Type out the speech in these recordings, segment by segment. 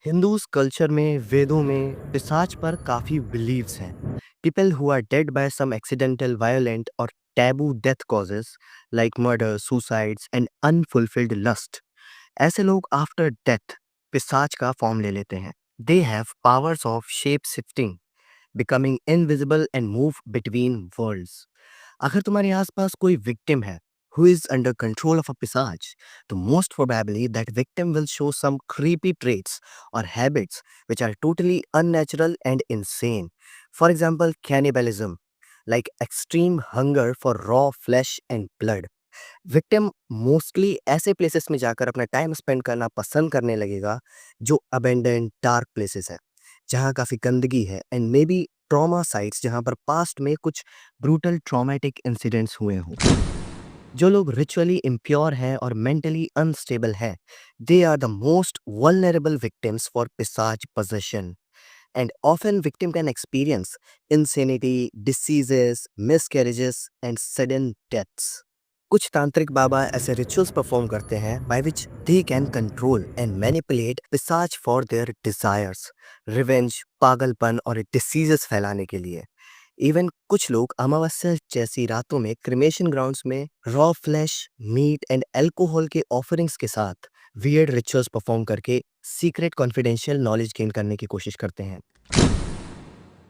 Hindus culture में वेदों में पिशाच पर काफी बिलीव्स हैं। People who are dead by some accidental violent और taboo death causes like murder suicides and unfulfilled lust, ऐसे लोग आफ्टर डेथ पिशाच का फॉर्म ले लेते हैं। They have powers of shape shifting, becoming invisible and move between worlds. अगर तुम्हारे आसपास कोई विक्टिम है who is under control of a pisage, तो most probably that victim will show some creepy traits or habits which are totally unnatural and insane. For example, cannibalism, like extreme hunger for raw flesh and blood. Victim mostly ऐसे places में जाकर अपना time spend करना पसंद करने लगेगा जो abandoned dark places है, जहाँ काफ़ी गंदगी है, and may be trauma sites जहाँ पर पास्ट में कुछ ब्रूटल ट्रॉमेटिक इंसिडेंट्स हुए हों। जो लोग रिचुअली इम्प्योर हैं और मेंटली अनस्टेबल हैं, they are the most vulnerable victims for पिशाच possession. And often victim can experience insanity, diseases, miscarriages and sudden deaths. कुछ तांत्रिक बाबा ऐसे रिचुअल्स परफॉर्म करते हैं by which they can control and manipulate पिशाच फॉर देयर डिजायर्स, रिवेंज, पागलपन और diseases फैलाने के लिए। इवन कुछ लोग अमावस्या जैसी रातों में क्रिमेशन ग्राउंड्स में raw flesh, meat and alcohol के ऑफरिंग्स के साथ वियर्ड रिचुअल्स परफॉर्म करके सीक्रेट कॉन्फिडेंशियल नॉलेज गेन करने की कोशिश करते हैं।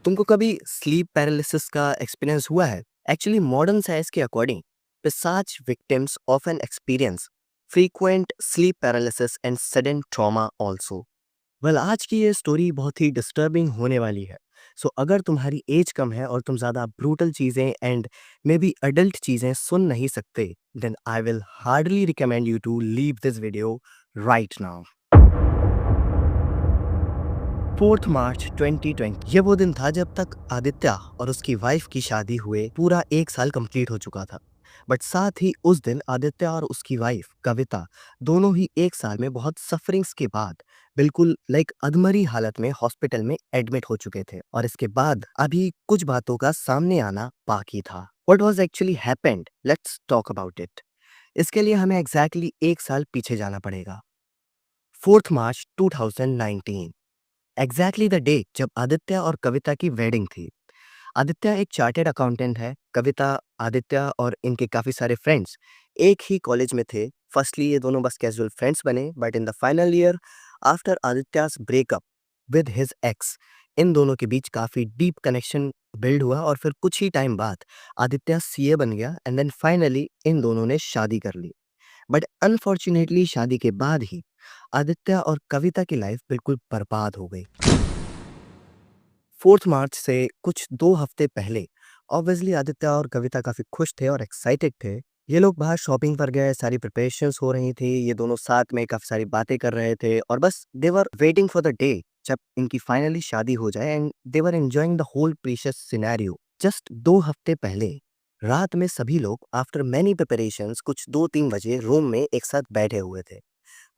तुमको कभी स्लीप पैरालिसिस का एक्सपीरियंस हुआ है? एक्चुअली मॉडर्न साइंस के अकॉर्डिंग पिशाच victims often experience frequent sleep paralysis and sudden trauma also. Well, आज की ये स्टोरी बहुत ही डिस्टर्बिंग होने वाली है। सो अगर तुम्हारी एज कम है और तुम ज़्यादा ब्रूटल चीज़ें एंड मे बी अडल्ट चीज़ें सुन नहीं सकते, then I will hardly recommend you to leave this video right now. 4 March 2020 ये वो दिन था जब तक आदित्य और उसकी वाइफ की शादी हुए पूरा 1 साल कंप्लीट हो चुका था। बट साथ ही उस दिन आदित्य और उसकी वाइफ कविता दोनों ही 1 साल में बहुत सफरिंग्स के बाद बिल्कुल लाइक अधमरी हालत में हॉस्पिटल में एडमिट हो चुके थे, और इसके बाद अभी कुछ बातों का सामने आना बाकी था। What was actually happened? Let's talk about it. इसके लिए हमें एग्जैक्टली 1 साल पीछे जाना पड़ेगा। 4 मार्च 2019, एग्जैक्टली द डे जब आदित्य और कविता की वेडिंग थी। आदित्य एक चार्टेड अकाउंटेंट है। कविता, आदित्य और इनके काफ़ी सारे फ्रेंड्स एक ही कॉलेज में थे। फर्स्टली ये दोनों बस कैजुअल फ्रेंड्स बने, but in the final year after Aditya's breakup with his ex, इन दोनों के बीच काफ़ी डीप कनेक्शन बिल्ड हुआ, और फिर कुछ ही टाइम बाद आदित्य सीए बन गया, एंड देन फाइनली इन दोनों ने शादी कर ली। बट अनफॉर्चुनेटली शादी के बाद ही आदित्य और कविता की लाइफ बिल्कुल बर्बाद हो गई। 4 मार्च से कुछ 2 हफ्ते पहले ऑब्वियसली आदित्य और कविता काफ़ी खुश थे और एक्साइटेड थे। ये लोग बाहर शॉपिंग पर गए, सारी प्रिपरेशंस हो रही थी, ये दोनों साथ में काफ़ी सारी बातें कर रहे थे, और बस they were waiting for the day जब इनकी फाइनली शादी हो जाए, and they were enjoying the whole precious scenario. Just 2 हफ्ते पहले रात में सभी लोग आफ्टर मैनी प्रिपरेशंस कुछ 2-3 बजे रूम में एक साथ बैठे हुए थे।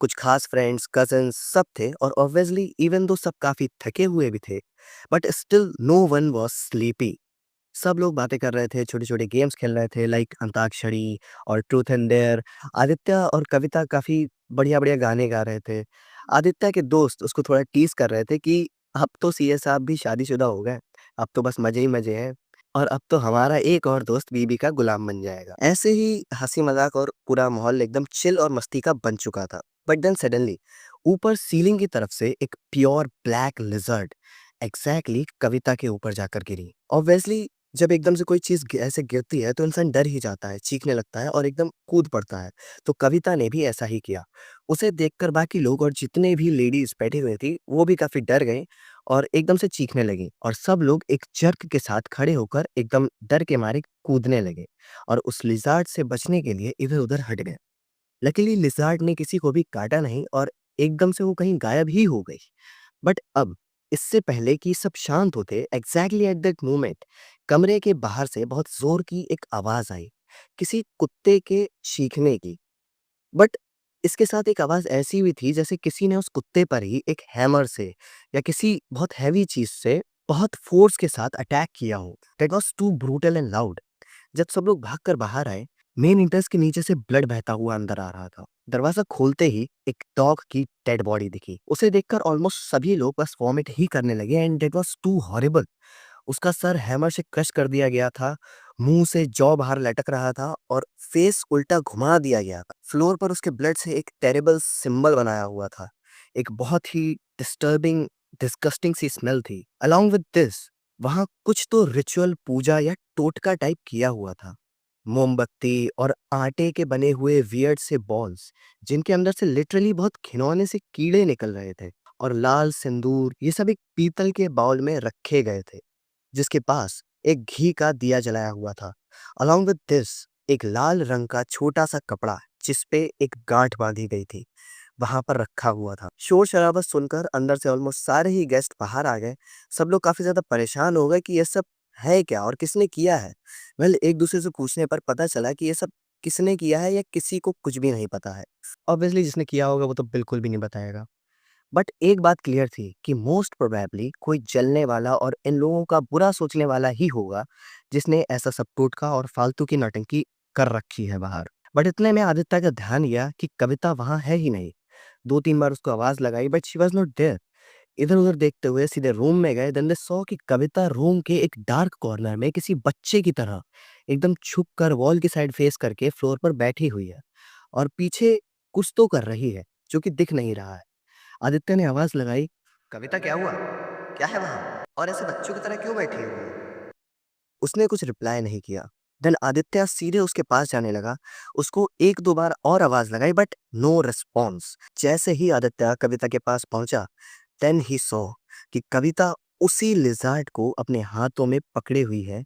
कुछ खास फ्रेंड्स, कज़न्स सब थे, और ऑब्वियसली इवन दो सब काफ़ी थके हुए भी थे, but still no one was sleepy. सब लोग बातें कर रहे थे, छोटे-छोटे गेम्स खेल रहे थे लाइक अंताक्षरी और ट्रूथ एंड डेयर। आदित्य और कविता काफ़ी बढ़िया-बढ़िया गाने गा रहे थे। आदित्य के दोस्त उसको थोड़ा टीज़ कर रहे थे कि अब तो सीए साहब भी शादीशुदा हो गए, अब तो बस मज़े ही मज़े हैं, और अब तो हमारा एक और दोस्त बीबी का गुलाम बन जाएगा। ऐसे ही हँसी-मज़ाक और पूरा माहौल एकदम चिल और मस्ती का बन चुका था। बट देन सडनली ऊपर सीलिंग की तरफ से एक प्योर ब्लैक लिजर्ड एग्जैक्टली कविता के ऊपर जाकर गिरी। ऑब्वियसली जब एकदम से कोई चीज ऐसे गिरती है तो इंसान डर ही जाता है, चीखने लगता है और एकदम कूद पड़ता है। तो कविता ने भी ऐसा ही किया। उसे देखकर बाकी लोग और जितने भी लेडीज बैठी हुई थी वो भी काफी डर गए और एकदम से चीखने लगी, और सब लोग एक जर्क के साथ खड़े होकर एकदम डर के मारे कूदने लगे और उस लिजार्ड से बचने के लिए इधर उधर हट गए। लकीली लिज़ार्ड ने किसी को भी काटा नहीं और एकदम से वो कहीं गायब ही हो गई। बट अब इससे पहले कि सब शांत होते, एग्जैक्टली एट दैट मोमेंट कमरे के बाहर से बहुत जोर की एक आवाज आई। किसी कुत्ते के चीखने की। बट इसके साथ एक आवाज़ ऐसी भी थी जैसे किसी ने उस कुत्ते पर ही एक हैमर से या किसी बहुत हैवी चीज़ से बहुत फ़ोर्स के साथ अटैक किया हो। That was too brutal and loud. जब सब लोग भागकर बाहर आए, मेन एंट्रेंस के नीचे से ब्लड बहता हुआ अंदर आ रहा था। दरवाज़ा खोलते ही एक डॉग की डेड बॉडी दिखी। उसे देखकर ऑलमोस्ट सभी लोग बस वॉमिट ही करने लगे and that was too horrible. उसका सर हैमर से क्रश कर दिया गया था, मुँह से जॉ बाहर लटक रहा था और फेस उल्टा घुमा दिया गया था। फ्लोर पर उसके ब्लड से एक टेरिबल सिंबल बनाया हुआ था। एक बहुत ही डिस्टर्बिंग, डिस्गस्टिंग सी स्मेल थी। अलोंग विद दिस, वहाँ कुछ तो रिचुअल पूजा या टोटका टाइप किया हुआ था। मोमबत्ती और आटे के बने हुए वियर्ड से बॉल्स, जिनके अंदर से लिटरली बहुत घिनौने से कीड़े निकल रहे थे, और लाल सिंदूर, ये सब एक पीतल के बाउल में रखे गए थे, जिसके पास एक घी का दिया जलाया हुआ था। अलोंग विद दिस, एक लाल रंग का छोटा सा कपड़ा जिस पे एक गांठ बांधी गई थी, वहां पर रखा हुआ था। शोर शराबा सुनकर अंदर से ऑलमोस्ट सारे ही गेस्ट बाहर आ गए। सब लोग काफी ज्यादा परेशान हो गए कि ये सब है क्या और किसने किया है। एक दूसरे से पूछने पर पता चला कि ये सब किसने किया है या किसी को कुछ भी नहीं पता है। ऑब्वियसली जिसने किया होगा वो तो बिल्कुल भी नहीं बताएगा। बट एक बात क्लियर थी कि मोस्ट प्रोबेबली कोई जलने वाला और इन लोगों का बुरा सोचने वाला ही होगा, जिसने ऐसा सब टोटका और फालतू की नौटंकी कर रखी है बाहर। बट इतने में आदित्य का ध्यान गया कि कविता वहां है ही नहीं। 2-3 बार उसको आवाज लगाई but she was not there. इधर-उधर देखते हुए सीधे रूम में गए, देन दे सॉ कि कविता रूम के एक डार्क कॉर्नर में किसी बच्चे की तरह एकदम छुप कर वॉल की साइड फेस करके फ्लोर पर बैठी हुई है और पीछे कुछ तो कर रही है जो कि दिख नहीं रहा है। आदित्य ने आवाज लगाई, "कविता क्या हुआ? क्या है वहाँ? और ऐसे बच्चों की तरह क्यों बैठी हुई है?" उसने कुछ रिप्लाई नहीं किया। देन आदित्य सीधे उसके पास जाने लगा। उसको 1-2 बार और आवाज लगाई बट नो रिस्पॉन्स। जैसे ही आदित्य कविता के पास पहुंचा, देन ही सॉ कि कविता उसी लिज़ार्ड को अपने हाथों में पकड़े हुई है,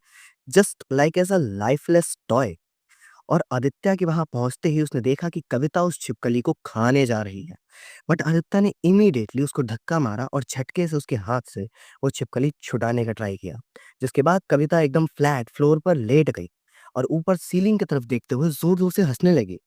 just like as a lifeless toy. और आदित्य के वहां पहुंचते ही उसने देखा कि कविता उस छिपकली को खाने जा रही है। बट आदित्य ने इमीडिएटली उसको धक्का मारा और झटके से उसके हाथ से वो छिपकली छुड़ाने का ट्राई किया, जिसके बाद कविता एकदम फ्लैट फ्लोर पर लेट गई और ऊपर सीलिंग की तरफ देखते हुए जोर जोर से हंसने लगी।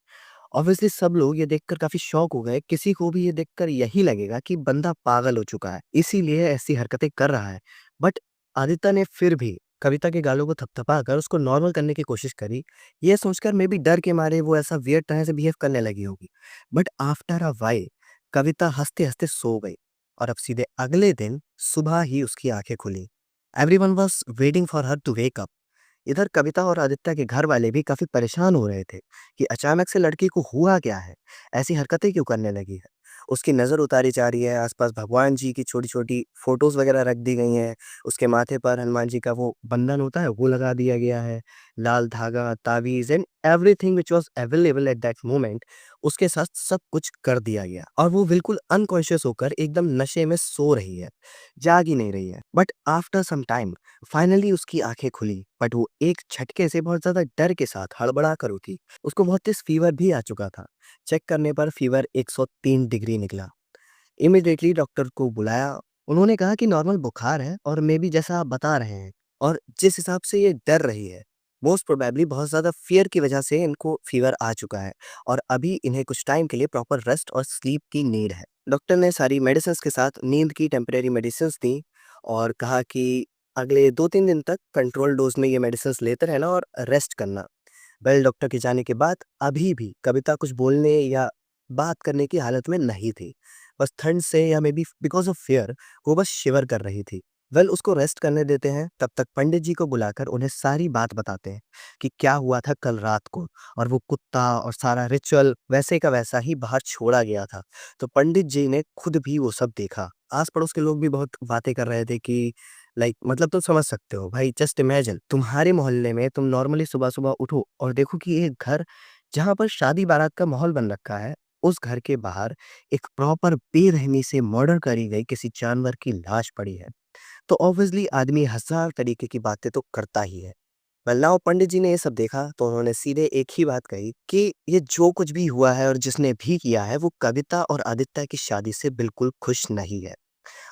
ऑब्वियसली सब लोग ये देखकर काफी शॉक हो गए। किसी को भी ये देखकर यही लगेगा कि बंदा पागल हो चुका है, इसीलिए ऐसी हरकतें कर रहा है। बट आदित्य ने फिर भी कविता के गालों को थपथपाकर उसको नॉर्मल करने की कोशिश करी, ये सोचकर मे बी डर के मारे वो ऐसा वियर्ड तरह से बिहेव करने लगी होगी। बट आफ्टर अ व्हाइल कविता हंसते-हंसते सो गई और अब सीधे अगले दिन सुबह ही उसकी आंखें खुली। Everyone was waiting for her to wake up. इधर कविता और आदित्य के घर वाले भी काफी परेशान हो रहे थे कि अचानक से लड़की को हुआ क्या है, ऐसी हरकतें क्यों करने लगी है। उसकी नज़र उतारी जा रही है, आसपास भगवान जी की छोटी छोटी फोटोज वगैरह रख दी गई हैं। उसके माथे पर हनुमान जी का वो बंधन होता है वो लगा दिया गया है। लाल धागा, तावीज and everything which was available at that moment, उसके साथ सब कुछ कर दिया गया और वो बिल्कुल अनकॉन्शियस होकर एकदम नशे में सो रही है, जाग ही नहीं रही है। But after some time finally उसकी आंखें खुली, बट वो एक झटके से बहुत ज्यादा डर के साथ हड़बड़ा कर उठी। उसको बहुत तेज फीवर भी आ चुका था। चेक करने पर फीवर 103 डिग्री निकला। इमिडिएटली डॉक्टर को बुलाया। उन्होंने कहा कि नॉर्मल बुखार है और मे बी जैसा आप बता रहे हैं और जिस हिसाब से ये डर रही है, मोस्ट प्रोबेबली बहुत ज़्यादा फ़ियर की वजह से इनको फ़ीवर आ चुका है और अभी इन्हें कुछ टाइम के लिए प्रॉपर रेस्ट और स्लीप की नीड है। डॉक्टर ने सारी मेडिसिन्स के साथ नींद की टेम्परेरी मेडिसिन्स दी और कहा कि अगले 2-3 दिन तक कंट्रोल डोज़ में ये मेडिसिन्स लेते रहना और रेस्ट करना। डॉक्टर के जाने के बाद अभी भी कविता कुछ बोलने या बात करने की हालत में नहीं थी। बस ठंड से या may be because of fear वो बस शिवर कर रही थी। उसको रेस्ट करने देते हैं, तब तक पंडित जी को बुलाकर उन्हें सारी बात बताते हैं कि क्या हुआ था कल रात को, और वो कुत्ता और सारा रिचुअल वैसे का वैसा ही बाहर छोड़ा गया था। तो पंडित जी ने खुद भी वो सब देखा। आस-पड़ोस के लोग भी बहुत बातें कर रहे थे कि लाइक मतलब तुम समझ सकते हो भाई, जस्ट इमेजिन तुम्हारे मोहल्ले में तुम नॉर्मली सुबह-सुबह उठो और देखो कि एक घर जहाँ पर शादी बारात का माहौल बन रखा है, उस घर के बाहर एक प्रॉपर बेरहमी से मर्डर करी गई किसी जानवर की लाश पड़ी है। तो ऑब्वियसली आदमी हज़ार तरीके की बातें तो करता ही है। नाउ पंडित जी ने ये सब देखा तो उन्होंने सीधे एक ही बात कही कि ये जो कुछ भी हुआ है और जिसने भी किया है वो कविता और आदित्य की शादी से बिल्कुल खुश नहीं है।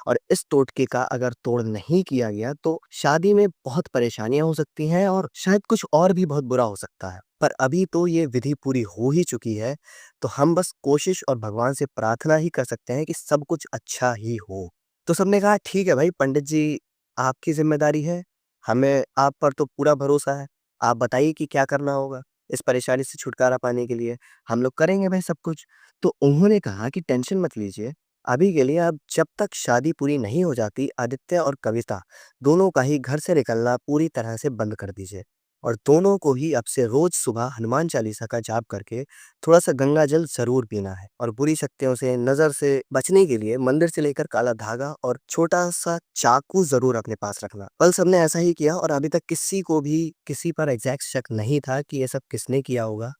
और इस टोटके का अगर तोड़ नहीं किया गया तो शादी में बहुत परेशानियां हो सकती हैं और शायद कुछ और भी बहुत बुरा हो सकता है। पर अभी तो ये विधि पूरी हो ही चुकी है, तो हम बस कोशिश और भगवान से प्रार्थना ही कर सकते हैं कि सब कुछ अच्छा ही हो। तो सबने कहा ठीक है भाई पंडित जी, आपकी ज़िम्मेदारी है, हमें आप पर तो पूरा भरोसा है। आप बताइए कि क्या करना होगा इस परेशानी से छुटकारा पाने के लिए, हम लोग करेंगे भाई सब कुछ। तो उन्होंने कहा कि टेंशन मत लीजिए, अभी के लिए आप जब तक शादी पूरी नहीं हो जाती, आदित्य और कविता दोनों का ही घर से निकलना पूरी तरह से बंद कर दीजिए। और दोनों को ही अब से रोज़ सुबह हनुमान चालीसा का जाप करके थोड़ा-सा गंगा जल ज़रूर पीना है। और बुरी शक्तियों से, नज़र से बचने के लिए मंदिर से लेकर काला धागा और छोटा-सा चाकू ज़रूर अपने पास रखना। कल सबने ऐसा ही किया और अभी तक किसी को भी किसी पर एग्ज़ैक्ट शक नहीं था कि ये सब किसने किया होगा।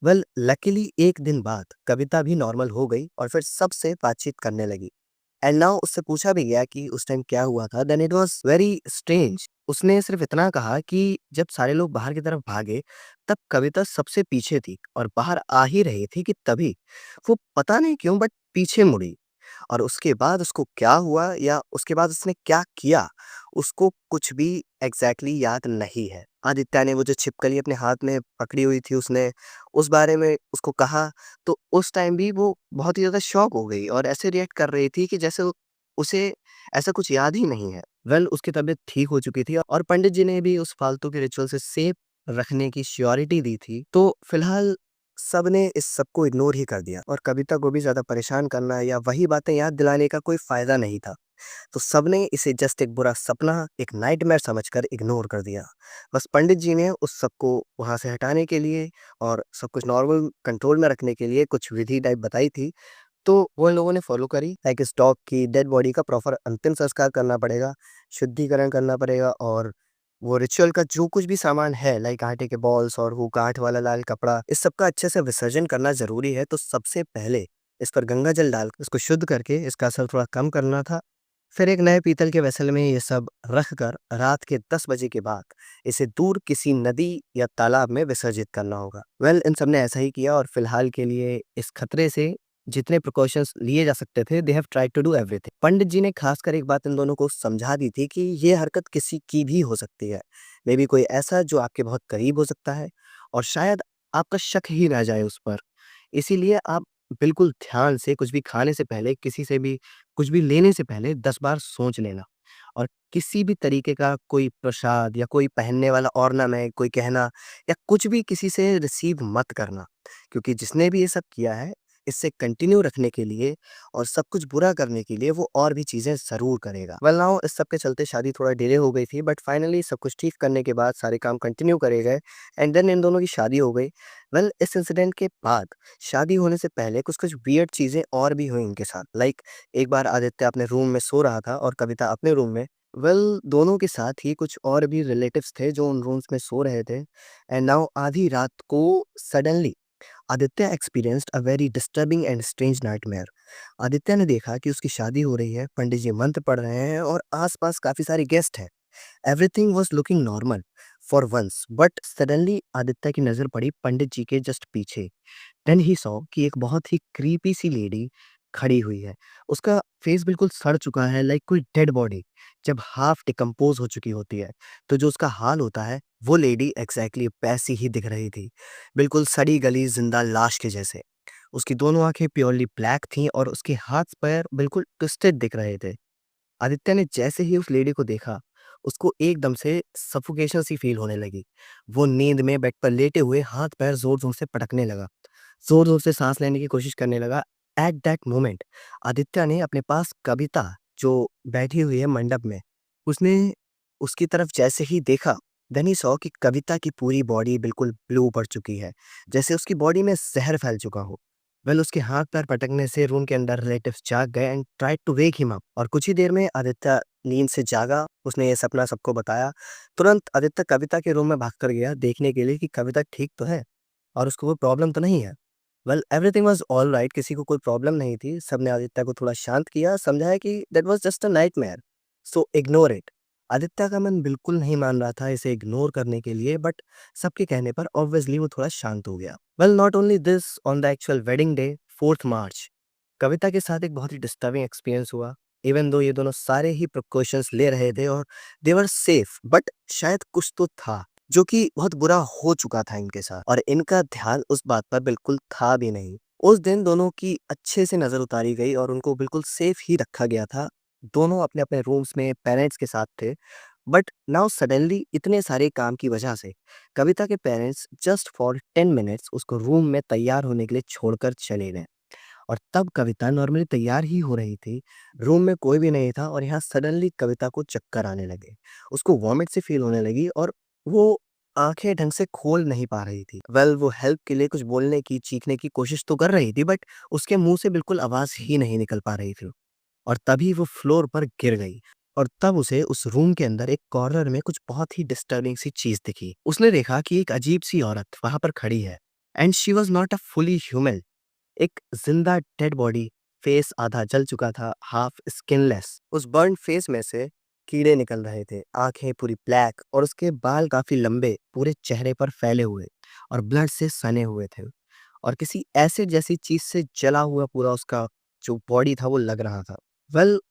वेल लकीली एक दिन बाद कविता भी नॉर्मल हो गई और फिर सबसे बातचीत करने लगी। एंड नाउ उससे पूछा भी गया कि उस टाइम क्या हुआ था, then it was very strange. उसने सिर्फ इतना कहा कि जब सारे लोग बाहर की तरफ भागे, तब कविता सबसे पीछे थी और बाहर आ ही रही थी कि तभी वो पता नहीं क्यों बट पीछे मुड़ी। और उसके बाद उसको क्या हुआ या उसके बाद उसने क्या किया, उसको कुछ भी एग्ज़ैक्टली याद नहीं है। आदित्य ने वो जो छिपकली अपने हाथ में पकड़ी हुई थी उसने उस बारे में उसको कहा, तो उस टाइम भी वो बहुत ही ज़्यादा शॉक हो गई और ऐसे रिएक्ट कर रही थी कि जैसे उसे ऐसा कुछ याद ही नहीं है। वेल उसकी तबीयत ठीक हो चुकी थी और पंडित जी ने भी उस फालतू के रिचुअल से सेफ रखने की श्योरिटी दी थी। तो फिलहाल सबने इस सब को इग्नोर ही कर दिया और कविता को भी ज़्यादा परेशान करना या वही बातें याद दिलाने का कोई फ़ायदा नहीं था। तो सबने इसे जस्ट एक बुरा सपना, एक नाइटमेयर समझकर इग्नोर कर दिया। बस पंडित जी ने उस सब को वहाँ से हटाने के लिए और सब कुछ नॉर्मल कंट्रोल में रखने के लिए कुछ विधि टाइप बताई थी, तो वो इन लोगों ने फॉलो करी। लाइक इस डॉग की डेड बॉडी का प्रॉपर अंतिम संस्कार करना पड़ेगा, शुद्धिकरण करना पड़ेगा और वो रिचुअल का जो कुछ भी सामान है लाइक आटे के बॉल्स और वो गांठ वाला लाल कपड़ा, इस सब का अच्छे से विसर्जन करना ज़रूरी है। तो सबसे पहले इस पर गंगा जल डाल इसको शुद्ध करके इसका असर थोड़ा कम करना था। फिर एक नए पीतल के वेसल में ये सब रख कर रात के 10 बजे के बाद इसे दूर किसी नदी या तालाब में विसर्जित करना होगा। वेल इन सब ने ऐसा ही किया और फिलहाल के लिए इस खतरे से जितने प्रिकॉशंस लिए जा सकते थे they have tried to do everything. Pandit ji ने खासकर एक बात इन दोनों को समझा दी थी कि ये हरकत किसी की भी हो सकती है, मे बी कोई ऐसा जो आपके बहुत करीब हो सकता है और शायद आपका शक ही ना जाए उस पर। इसीलिए आप बिल्कुल ध्यान से कुछ भी खाने से पहले, किसी से भी कुछ भी लेने से पहले 10 बार सोच लेना और किसी भी तरीके का कोई प्रसाद या कोई पहनने वाला ऑर्नामेंट, कोई गहना या कुछ भी किसी से रिसीव मत करना। क्योंकि जिसने भी ये सब किया है, इससे कंटिन्यू रखने के लिए और सब कुछ बुरा करने के लिए वो और भी चीज़ें ज़रूर करेगा। वेल नाउ इस सब के चलते शादी थोड़ा डिले हो गई थी बट फाइनली सब कुछ ठीक करने के बाद सारे काम कंटिन्यू करे गए एंड देन इन दोनों की शादी हो गई। वेल इस इंसिडेंट के बाद शादी होने से पहले कुछ-कुछ वियर्ड चीज़ें और भी हुई इनके साथ। लाइक एक बार आदित्य अपने रूम में सो रहा था और कविता अपने रूम में। वेल दोनों के साथ ही कुछ और भी रिलेटिव्स थे जो उन रूम्स में सो रहे थे एंड नाउ आधी रात को suddenly Aditya experienced a very disturbing and strange nightmare. Aditya ने देखा कि उसकी शादी हो रही है, पंडित जी मंत्र पढ़ रहे हैं और आसपास काफी सारे गेस्ट हैं। Everything was looking normal for once but suddenly Aditya की नजर पड़ी पंडित जी के जस्ट पीछे। देन ही सॉ कि एक बहुत ही क्रीपी सी लेडी खड़ी हुई है। उसका फेस बिल्कुल सड़ चुका है लाइक कोई डेड बॉडी जब हाफ डिकम्पोज़ हो चुकी होती है, तो जो उसका हाल होता है, वो लेडी एग्ज़ैक्टली वैसी ही दिख रही थी। बिल्कुल सड़ी-गली ज़िंदा लाश के जैसे। उसकी दोनों आँखें प्योरली ब्लैक थीं और उसके हाथ-पैर बिल्कुल ट्विस्टेड दिख रहे थे। आदित्य ने जैसे ही उस लेडी को देखा, उसको एकदम से सफोकेशन सी फ़ील होने लगी। वो नींद में बेड पर लेटे हुए हाथ-पैर ज़ोर-ज़ोर से पटकने लगा। ज़ोर-ज़ोर से साँस लेने की कोशिश करने लगा। एट दैट मोमेंट आदित्य ने अपने पास कविता जो बैठी हुई है मंडप में, उसने उसकी तरफ जैसे ही देखा, देन ही सॉ कि कविता की पूरी बॉडी बिल्कुल ब्लू पड़ चुकी है, जैसे उसकी बॉडी में ज़हर फैल चुका हो। वेल उसके हाथ-पैर पटकने से रूम के अंदर रिलेटिव्स जाग गए and tried to wake him up और कुछ ही देर में आदित्य नींद से जागा, उसने ये सपना सबको बताया। तुरंत आदित्य कविता के रूम में भागकर गया देखने के लिए कि कविता ठीक तो है और उसको कोई प्रॉब्लम तो नहीं है। वेल एवरीथिंग वाज़ ऑलराइट, किसी को कोई प्रॉब्लम नहीं थी। सबने आदित्य को थोड़ा शांत किया, समझाया कि that was just a nightmare, so ignore it. Aditya का मन बिल्कुल नहीं मान रहा था इसे इग्नोर करने के लिए बट सबके कहने पर ऑब्वियसली वो थोड़ा शांत हो गया। Well not only this, on the actual wedding day 4th मार्च कविता के साथ एक बहुत ही डिस्टर्बिंग एक्सपीरियंस हुआ। इवन दो ये दोनों सारे ही प्रिकॉशंस ले रहे थे और दे वर सेफ बट शायद कुछ तो था। जो कि बहुत बुरा हो चुका था इनके साथ और इनका ध्यान उस बात पर बिल्कुल था भी नहीं। उस दिन दोनों की अच्छे से नज़र उतारी गई और उनको बिल्कुल सेफ ही रखा गया था। दोनों अपने-अपने रूम्स में पेरेंट्स के साथ थे। बट नाउ सडनली इतने सारे काम की वजह से कविता के पेरेंट्स जस्ट फॉर 10 मिनट्स उसको रूम में तैयार होने के लिए छोड़कर चले गए। और तब कविता नॉर्मली तैयार ही हो रही थी, रूम में कोई भी नहीं था और यहाँ सडनली कविता को चक्कर आने लगे। उसको वॉमिट सी फील होने लगी और वो आँखें ढंग से खोल नहीं पा रही थी। वो हेल्प के लिए कुछ बोलने की, चीखने की कोशिश तो कर रही थी बट उसके मुँह से बिल्कुल आवाज़ ही नहीं निकल पा रही थी। और तभी वो फ्लोर पर गिर गई और तब उसे उस रूम के अंदर एक कॉर्नर में कुछ बहुत ही डिस्टर्बिंग सी चीज़ दिखी। उसने देखा कि एक अजीब-सी औरत वहाँ पर खड़ी है and she was not a fully human. एक जिंदा डेड बॉडी, फेस आधा जल चुका था, हाफ स्किनलेस। उस बर्न फेस में से कीड़े निकल रहे थे, आंखें पूरी ब्लैक और उसके बाल काफी लंबे पूरे चेहरे पर फैले हुए और ब्लड से सने हुए थे और किसी एसिड जैसी चीज से जला हुआ पूरा उसका जो बॉडी था वो लग रहा था।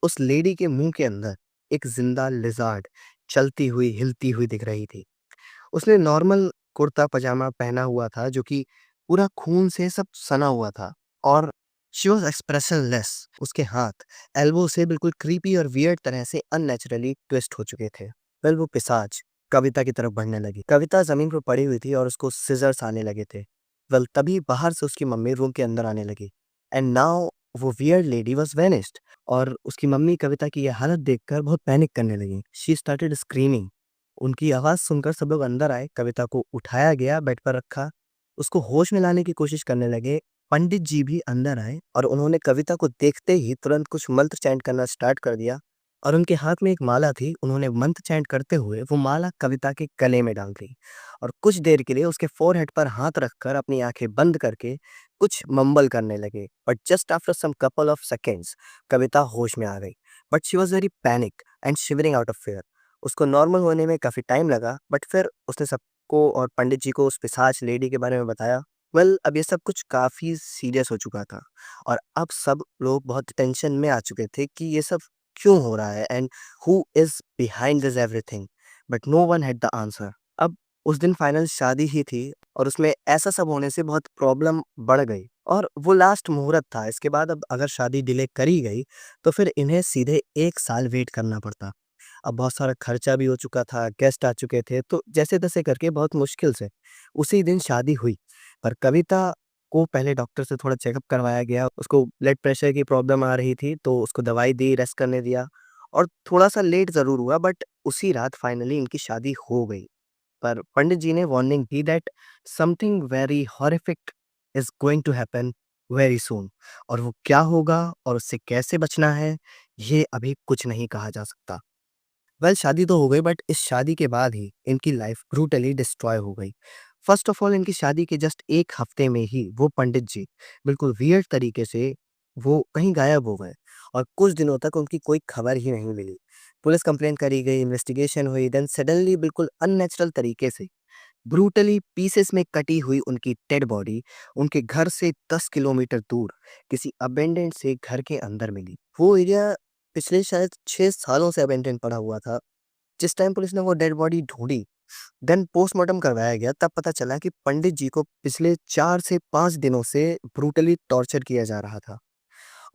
उस लेडी के मुंह के अंदर एक जिंदा लिजार्ड चलती हुई हिलती हुई दिख रही थी। उसने नॉर्मल कुर्ता पजामा पहना हुआ था जो कि पूरा खून से सब सना हुआ था और शी वॉज एक्सप्रेशनलेस। उसके हाथ एल्बो से बिल्कुल क्रीपी और वियर्ड तरह से अननेचुरली ट्विस्ट हो चुके थे। वो पिशाच कविता की तरफ बढ़ने लगी। कविता जमीन पर पड़ी हुई थी और उसको सिजर्स आने लगे थे। तभी बाहर से उसकी मम्मी रूम के अंदर आने लगी एंड नाउ वो वियर्ड लेडी वाज वेनिस्ड। और उसकी मम्मी कविता की यह हालत देखकर बहुत पैनिक करने लगी। She started screaming. उनकी आवाज़ सुनकर सब लोग अंदर आए, कविता को उठाया गया, बेड पर रखा, उसको होश में लाने की कोशिश करने लगे। पंडित जी भी अंदर आए और उन्होंने कविता को देखते ही तुरंत कुछ मंत्र चैंट करना स्टार्ट कर दिया और उनके हाथ में एक माला थी, उन्होंने मंत्र चैंट करते हुए वो माला कविता के गले में डाल दी और कुछ देर के लिए उसके फोरहेड पर हाथ रखकर अपनी आंखें बंद करके कुछ मम्बल करने लगे। But just after some couple of seconds Kavita होश में आ गई। But she was very panic and shivering out of fear. उसको नॉर्मल होने में काफ़ी टाइम लगा बट फिर उसने सबको और पंडित जी को उस पिशाच लेडी के बारे में बताया। अब ये सब कुछ काफ़ी सीरियस हो चुका था और अब सब लोग बहुत टेंशन में आ चुके थे कि ये सब क्यों हो रहा है and who is behind this everything. But no one had the answer. अब उस दिन फाइनल शादी ही थी और उसमें ऐसा सब होने से बहुत प्रॉब्लम बढ़ गई और वो लास्ट मुहूर्त था। इसके बाद अब अगर शादी डिले करी गई तो फिर इन्हें सीधे 1 साल वेट करना पड़ता। अब बहुत सारा खर्चा भी हो चुका था, गेस्ट आ चुके थे, तो जैसे-तैसे करके बहुत मुश्किल से उसी दिन शादी हुई। पर कविता को पहले डॉक्टर से थोड़ा चेकअप करवाया गया, उसको ब्लड प्रेशर की प्रॉब्लम आ रही थी, तो उसको दवाई दी, रेस्ट करने दिया और थोड़ा-सा लेट ज़रूर हुआ बट उसी रात फाइनली इनकी शादी हो गई। पर पंडित जी ने वार्निंग दी that something very horrific is going to happen very soon. और वो क्या होगा और उससे कैसे बचना है, ये अभी कुछ नहीं कहा जा सकता। शादी तो हो गई बट इस शादी के बाद ही इनकी लाइफ ब्रूटली डिस्ट्रॉय हो गई। फर्स्ट ऑफ ऑल इनकी शादी के जस्ट 1 हफ्ते में ही वो पंडित जी बिल्कुल वियर्ड तरीके से वो कहीं गायब हो गए और कुछ दिनों तक उनकी कोई खबर ही नहीं मिली। पुलिस कंप्लेंट करी गई, इन्वेस्टिगेशन हुई, देन सडनली बिल्कुल अननेचुरल तरीके से ब्रूटली पीसेस में कटी हुई उनकी डेड बॉडी उनके घर से 10 किलोमीटर दूर किसी अबेंडेंड से घर के अंदर मिली। वो एरिया पिछले शायद 6 सालों से अबेंडेंड पड़ा हुआ था। जिस टाइम पुलिस ने वो डेड बॉडी ढूंढी, देन पोस्टमार्टम करवाया गया, तब पता चला कि पंडित जी को पिछले 4 से 5 दिनों से ब्रूटली टॉर्चर किया जा रहा था।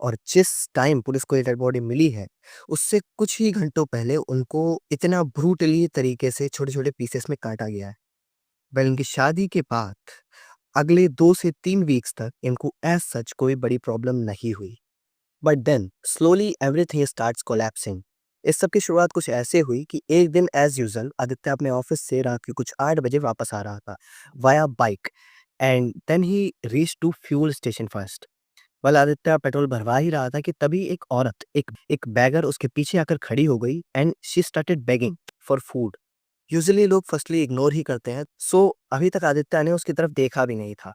और जिस टाइम पुलिस को ये डेड बॉडी मिली है, उससे कुछ ही घंटों पहले उनको इतना ब्रूटली तरीके से छोटे-छोटे पीसेस में काटा गया है। इनकी शादी के बाद अगले 2 से 3 वीक्स तक इनको एज़ सच कोई बड़ी प्रॉब्लम नहीं हुई। But then slowly everything starts collapsing. इस सब की शुरुआत कुछ ऐसे हुई कि एक दिन एज यूजुअल आदित्य अपने ऑफिस से रात के कुछ 8 बजे वापस आ रहा था via bike and then he reach to fuel station first. Aditya petrol भरवा ही रहा था कि तभी एक औरत एक बैगर उसके पीछे आकर खड़ी हो गई and she started begging for food. Usually लोग फर्स्टली इग्नोर ही करते हैं, सो अभी तक आदित्य ने उसकी तरफ देखा भी नहीं था।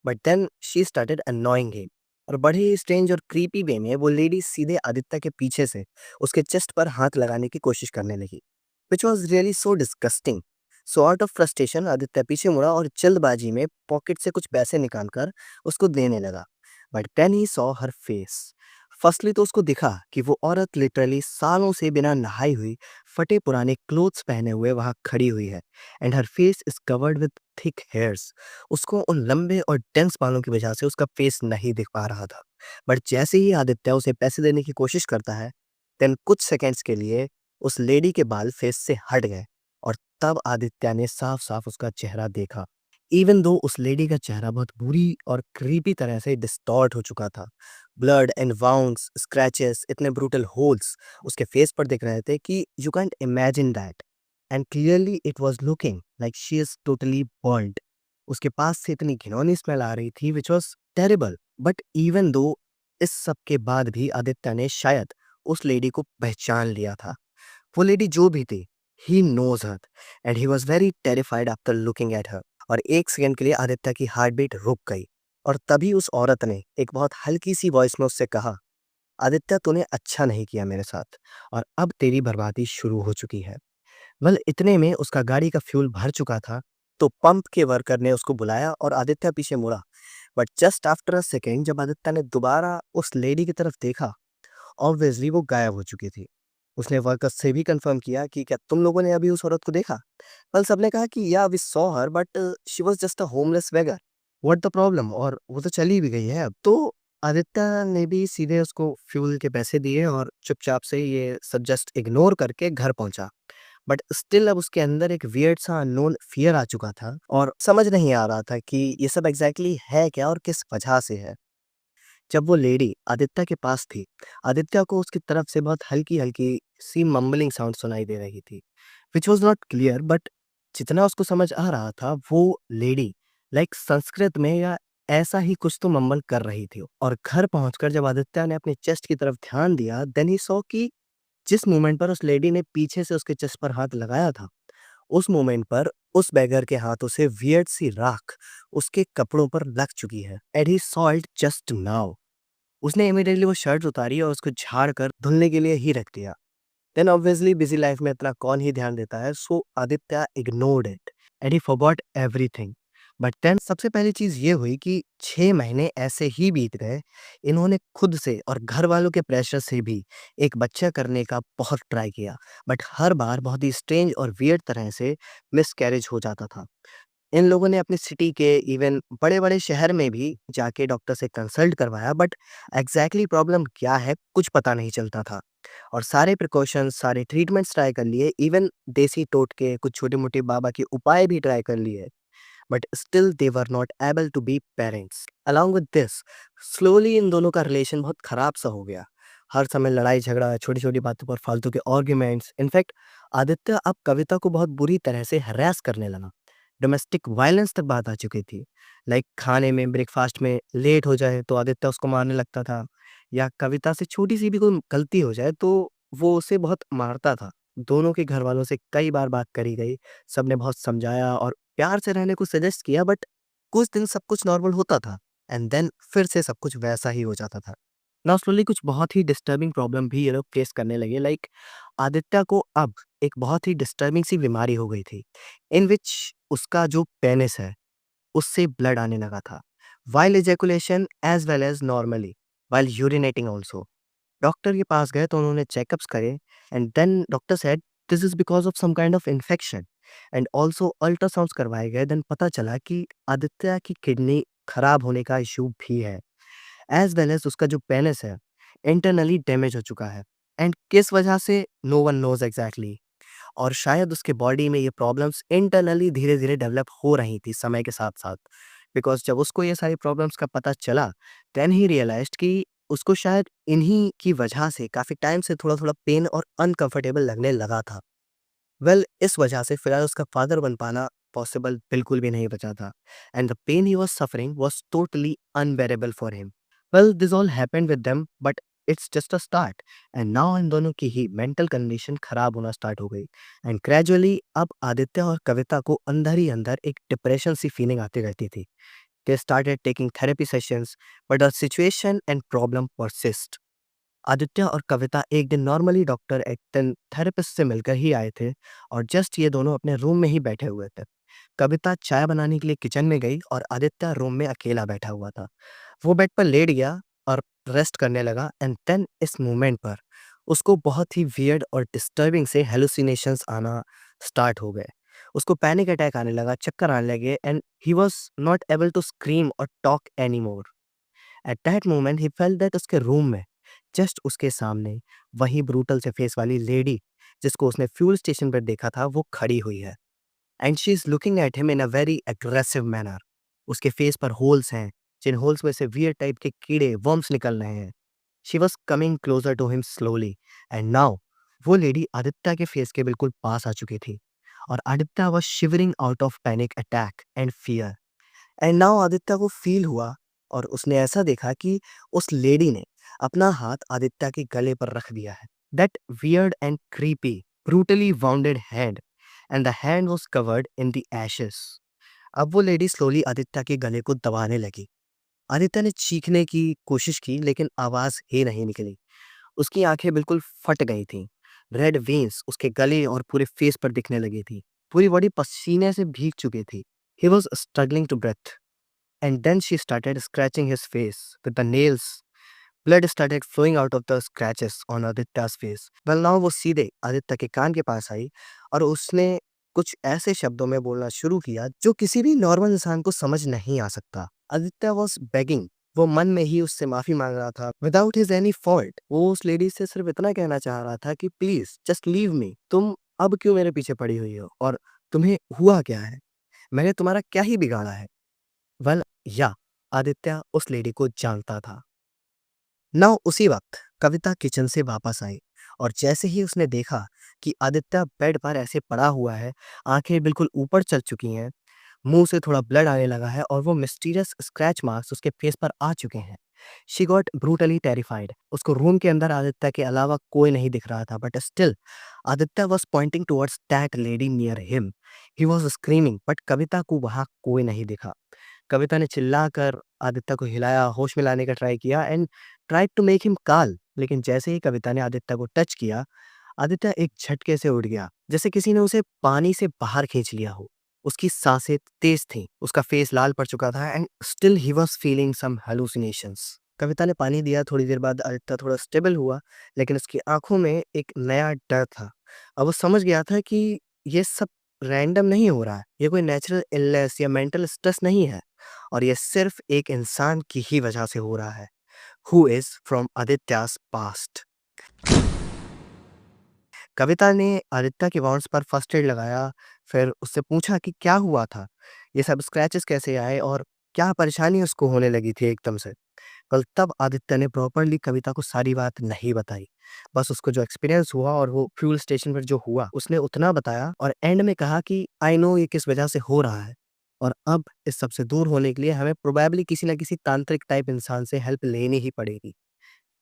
But then she started annoying him और बड़े ही स्ट्रेंज और क्रीपी वे में वो लेडी सीधे आदित्य के पीछे से उसके चेस्ट पर हाथ लगाने की कोशिश करने लगी, which was really so disgusting. So out of frustration Aditya पीछे मुड़ा और जल्दबाजी में पॉकेट से कुछ पैसे निकालकर उसको देने लगा। But then he saw her face. Firstly तो उसको दिखा कि वो औरत लिटरली सालों से बिना नहाई हुई, फटे पुराने क्लोथ्स पहने हुए वहां खड़ी हुई है and her face is covered with thick hairs. उसको उन लंबे और डेंस बालों की वजह से उसका फेस नहीं दिख पा रहा था। बट जैसे ही आदित्य उसे पैसे देने की कोशिश करता है, देन कुछ सेकेंड्स के लिए उस लेडी के बाल फेस से हट गए और तब आदित्य ने साफ साफ उसका चेहरा देखा। इवन दो उस लेडी का चेहरा बहुत बुरी और क्रीपी तरह से डिस्टॉर्ट हो चुका था। ब्लड एंड वाउंड्स, स्क्रैचेस, इतने ब्रूटल होल्स उसके फेस पर दिख रहे थे कि you can't imagine that. And clearly it was looking like she is totally burned. उसके पास से इतनी घिनौनी स्मेल आ रही थी which was terrible. But even though इस सब के बाद भी आदित्य ने शायद उस लेडी को पहचान लिया था। वो लेडी जो भी थी, he knows her and he was very terrified after looking at her. और एक सेकंड के लिए आदित्य की हार्ट बीट रुक गई और तभी उस औरत ने एक बहुत हल्की सी वॉइस में उससे कहा, आदित्य तूने अच्छा नहीं किया मेरे साथ और अब तेरी बर्बादी शुरू हो चुकी है। वेल इतने में उसका गाड़ी का फ्यूल भर चुका था, तो पंप के वर्कर ने उसको बुलाया और आदित्य पीछे मुड़ा। But just after a second जब आदित्य ने दोबारा उस लेडी की तरफ देखा, ऑब्वियसली वो गायब हो चुकी थी। उसने वर्कर्स से भी कंफर्म किया कि क्या तुम लोगों ने अभी उस औरत को देखा? वेल सबने कहा कि yeah we saw her but she was just a homeless beggar. What the problem? और वो तो चली भी गई है अब। तो आदित्य ने भी सीधे उसको फ्यूल के पैसे दिए और चुपचाप से ये सब जस्ट इग्नोर करके घर पहुंचा। बट स्टिल अब उसके अंदर एक वियर्ड सा अननोन फियर आ चुका था और समझ नहीं आ रहा था कि ये सब एग्जैक्टली है क्या और किस वजह से है। जब वो लेडी आदित्य के पास थी, आदित्य को उसकी तरफ से बहुत हल्की-हल्की सी मम्बलिंग साउंड सुनाई दे रही थी, which was not clear but जितना उसको समझ आ रहा था, वो लेडी लाइक संस्कृत में या ऐसा ही कुछ तो मम्बल कर रही थी। और घर पहुँचकर जब आदित्य ने अपने चेस्ट की तरफ ध्यान दिया, देन ही सॉ कि जिस मोमेंट पर उस लेडी ने पीछे से उसके चेस्ट पर हाथ लगाया था, उस मोमेंट पर उस बेगर के हाथों से वियर्ड सी राख उसके कपड़ों पर लग चुकी है। And he saw it just now. उसने इमीडिएटली वो शर्ट उतारी और उसको झाड़ कर धुलने के लिए ही रख दिया। देन ऑब्वियसली बिजी लाइफ में इतना कौन ही ध्यान देता है, so Aditya ignored it and he forgot everything. But then सबसे पहली चीज ये हुई कि 6 महीने ऐसे ही बीत गए। इन्होंने खुद से और घर वालों के प्रेशर से भी एक बच्चा करने का बहुत ट्राई किया, बट हर बार बहुत ही स्ट्रेंज और वियर्ड तरह से मिसकैरेज हो जाता था। इन लोगों ने अपनी सिटी के इवन बड़े-बड़े शहर में भी जाके डॉक्टर से कंसल्ट करवाया, बट एग्ज़ैक्टली प्रॉब्लम क्या है कुछ पता नहीं चलता था। और सारे प्रिकॉशंस, सारे ट्रीटमेंट्स ट्राई कर लिए, इवन देसी टोटके, कुछ छोटे-मोटे बाबा के उपाय भी ट्राई कर लिए, but still they were not able to be parents. Along with this, slowly इन दोनों का रिलेशन बहुत खराब सा हो गया। हर समय लड़ाई-झगड़ा, छोटी-छोटी बातों पर फालतू के आर्ग्यूमेंट्स। इनफैक्ट आदित्य अब कविता को बहुत बुरी तरह से हैरेस करने लगा। डोमेस्टिक वायलेंस तक बात आ चुकी थी। लाइक खाने में, ब्रेकफास्ट में लेट हो जाए तो आदित्य उसको मारने लगता था, या कविता से छोटी-सी भी कोई गलती हो जाए तो वो उसे बहुत मारता था। दोनों के घरवालों से कई बार बात करी गई, सबने बहुत समझाया और प्यार से रहने को सजेस्ट किया, बट कुछ दिन सब कुछ नॉर्मल होता था एंड देन फिर से सब कुछ वैसा ही हो जाता था। नाउ स्लोली कुछ बहुत ही डिस्टर्बिंग प्रॉब्लम भी ये लोग फेस करने लगे। लाइक आदित्य को अब एक बहुत ही डिस्टर्बिंग सी बीमारी हो गई थी, इन विच उसका जो पेनिस है, उससे ब्लड आने लगा था। While ejaculation as well as normally, while urinating also. Doctor के पास गए तो उन्होंने चेकअप्स करे and then doctor said this is because of some kind of infection and also ultrasounds करवाए गए। देन पता चला कि आदित्य की किडनी खराब होने का इश्यू भी है, एज़ वेल एज़ उसका जो पेनिस है, इंटरनली डैमेज हो चुका है। एंड किस वजह से नो वन नोज़ एक्ज़ैक्टली। और शायद उसके बॉडी में ये प्रॉब्लम्स इंटरनली धीरे-धीरे डेवलप हो रही थी समय के साथ-साथ। बिकॉज़ जब उसको ये सारी प्रॉब्लम्स का पता चला, देन ही रियलाइज़्ड कि उसको शायद इन्हीं की वजह से काफ़ी टाइम से थोड़ा-थोड़ा पेन और अनकम्फर्टेबल लगने लगा था। इस वजह से फिलहाल उसका फादर बन पाना पॉसिबल बिल्कुल भी नहीं बचा था and the pain he was suffering was totally unbearable for him. This all happened with them but it's just a start and now इन दोनों की ही मेंटल कंडीशन खराब होना स्टार्ट हो गई एंड ग्रेजुअली अब आदित्य और कविता को अंदर ही अंदर एक डिप्रेशन सी फीलिंग आती रहती थी। They started taking therapy sessions but the situation and problem persist. Aditya और कविता एक दिन नॉर्मली डॉक्टर एक दिन थेरेपिस्ट से मिलकर ही आए थे और जस्ट ये दोनों अपने रूम में ही बैठे हुए थे। कविता चाय बनाने के लिए किचन में गई और आदित्य रूम में अकेला बैठा हुआ था। वो बेड पर लेट गया और रेस्ट करने लगा एंड देन इस मोमेंट पर उसको बहुत ही वियर्ड और डिस्टर्बिंग से हेलुसिनेशंस आना स्टार्ट हो गए। उसको पैनिक अटैक आने लगा, चक्कर आने लगे and he was not able to scream और talk anymore. At that moment he felt that उसके रूम में जस्ट उसके सामने वही ब्रूटल से फेस वाली लेडी जिसको उसने फ्यूल स्टेशन पर देखा था वो खड़ी हुई है and she is looking at him in a very aggressive manner. उसके फेस पर होल्स हैं जिन होल्स में से वियर टाइप के कीड़े वर्म्स निकल रहे हैं। She was coming closer to him slowly and now वो लेडी आदित्य के फेस के बिल्कुल पास आ चुकी थी और Aditya was shivering out of panic attack and fear. And now Aditya को फील हुआ और उसने ऐसा देखा कि उस लेडी ने अपना हाथ आदित्य के गले पर रख दिया है। That weird and creepy brutally bounded hand and the hand was covered in the ashes. अब वो लेडी स्लोली आदित्य के गले को दबाने लगी। आदित्य ने चीखने की कोशिश की लेकिन आवाज ही नहीं निकली। उसकी आंखें बिल्कुल फट गई थीं। रेड वेन्स उसके गले और पूरे फेस पर दिखने लगी थी। पूरी बॉडी पसीने से भीग चुकी थी। He was struggling to breathe, and then she started scratching his face with the nails. Blood started flowing out of the scratches on Aditya's face. Well, now वो सीधे आदित्य के कान के पास आई और उसने कुछ ऐसे शब्दों में बोलना शुरू किया जो किसी भी नॉर्मल इंसान को समझ नहीं आ सकता। Aditya was begging. वो मन में ही उससे माफी मांग रहा था विदाउट हिज एनी फॉल्ट। वो उस लेडी से सिर्फ इतना कहना चाह रहा था कि प्लीज जस्ट लीव मी। तुम अब क्यों मेरे पीछे पड़ी हुई हो और तुम्हें हुआ क्या है? मैंने तुम्हारा क्या ही बिगाड़ा है? वेल या आदित्य उस लेडी को जानता था। नाउ उसी वक्त कविता किचन से वापस आई और जैसे ही उसने देखा कि आदित्य बेड पर ऐसे पड़ा हुआ है, आंखें बिल्कुल ऊपर चल चुकी हैं, मुंह से थोड़ा ब्लड आने लगा है और वो मिस्टीरियस स्क्रैच मार्क्स उसके फेस पर आ चुके हैं। She got brutally terrified. उसको रूम के अंदर आदित्य के अलावा कोई नहीं दिख रहा था but still Aditya was pointing towards that lady near him. He was screaming but Kavita को वहां कोई नहीं दिखा। कविता ने चिल्लाकर आदित्य को हिलाया, होश में लाने का ट्राई किया and tried to make him calm. लेकिन जैसे ही कविता ने आदित्य को टच किया, आदित्य एक झटके से उठ गया, जैसे किसी ने उसे पानी से बाहर खींच लिया हो। उसकी सांसें तेज थीं, उसका फेस लाल पड़ चुका था and still he was feeling some hallucinations. Kavita ने पानी दिया, थोड़ी देर बाद आदित्य थोड़ा स्टेबल हुआ, लेकिन उसकी आंखों में एक नया डर था। अब वो समझ गया था कि ये सब रैंडम नहीं हो रहा है, ये कोई नेचुरल इलनेस या मेंटल स्ट्रेस नहीं है और ये सिर्फ एक इंसान की ही वजह से हो रहा है, हु इज फ्रॉम आदित्या's पास्ट। कविता ने आदित्य के वाउंड्स पर फर्स्ट एड लगाया, फिर उससे पूछा कि क्या हुआ था, ये सब स्क्रैचेस कैसे आए और क्या परेशानी उसको होने लगी थी एकदम से। कल तब आदित्य ने प्रॉपरली कविता को सारी बात नहीं बताई, बस उसको जो एक्सपीरियंस हुआ और वो फ्यूल स्टेशन पर जो हुआ उसने उतना बताया और एंड में कहा कि आई नो ये किस वजह से हो रहा है और अब इस सब से दूर होने के लिए हमें प्रोबेबली किसी ना किसी तांत्रिक टाइप इंसान से हेल्प लेनी ही पड़ेगी।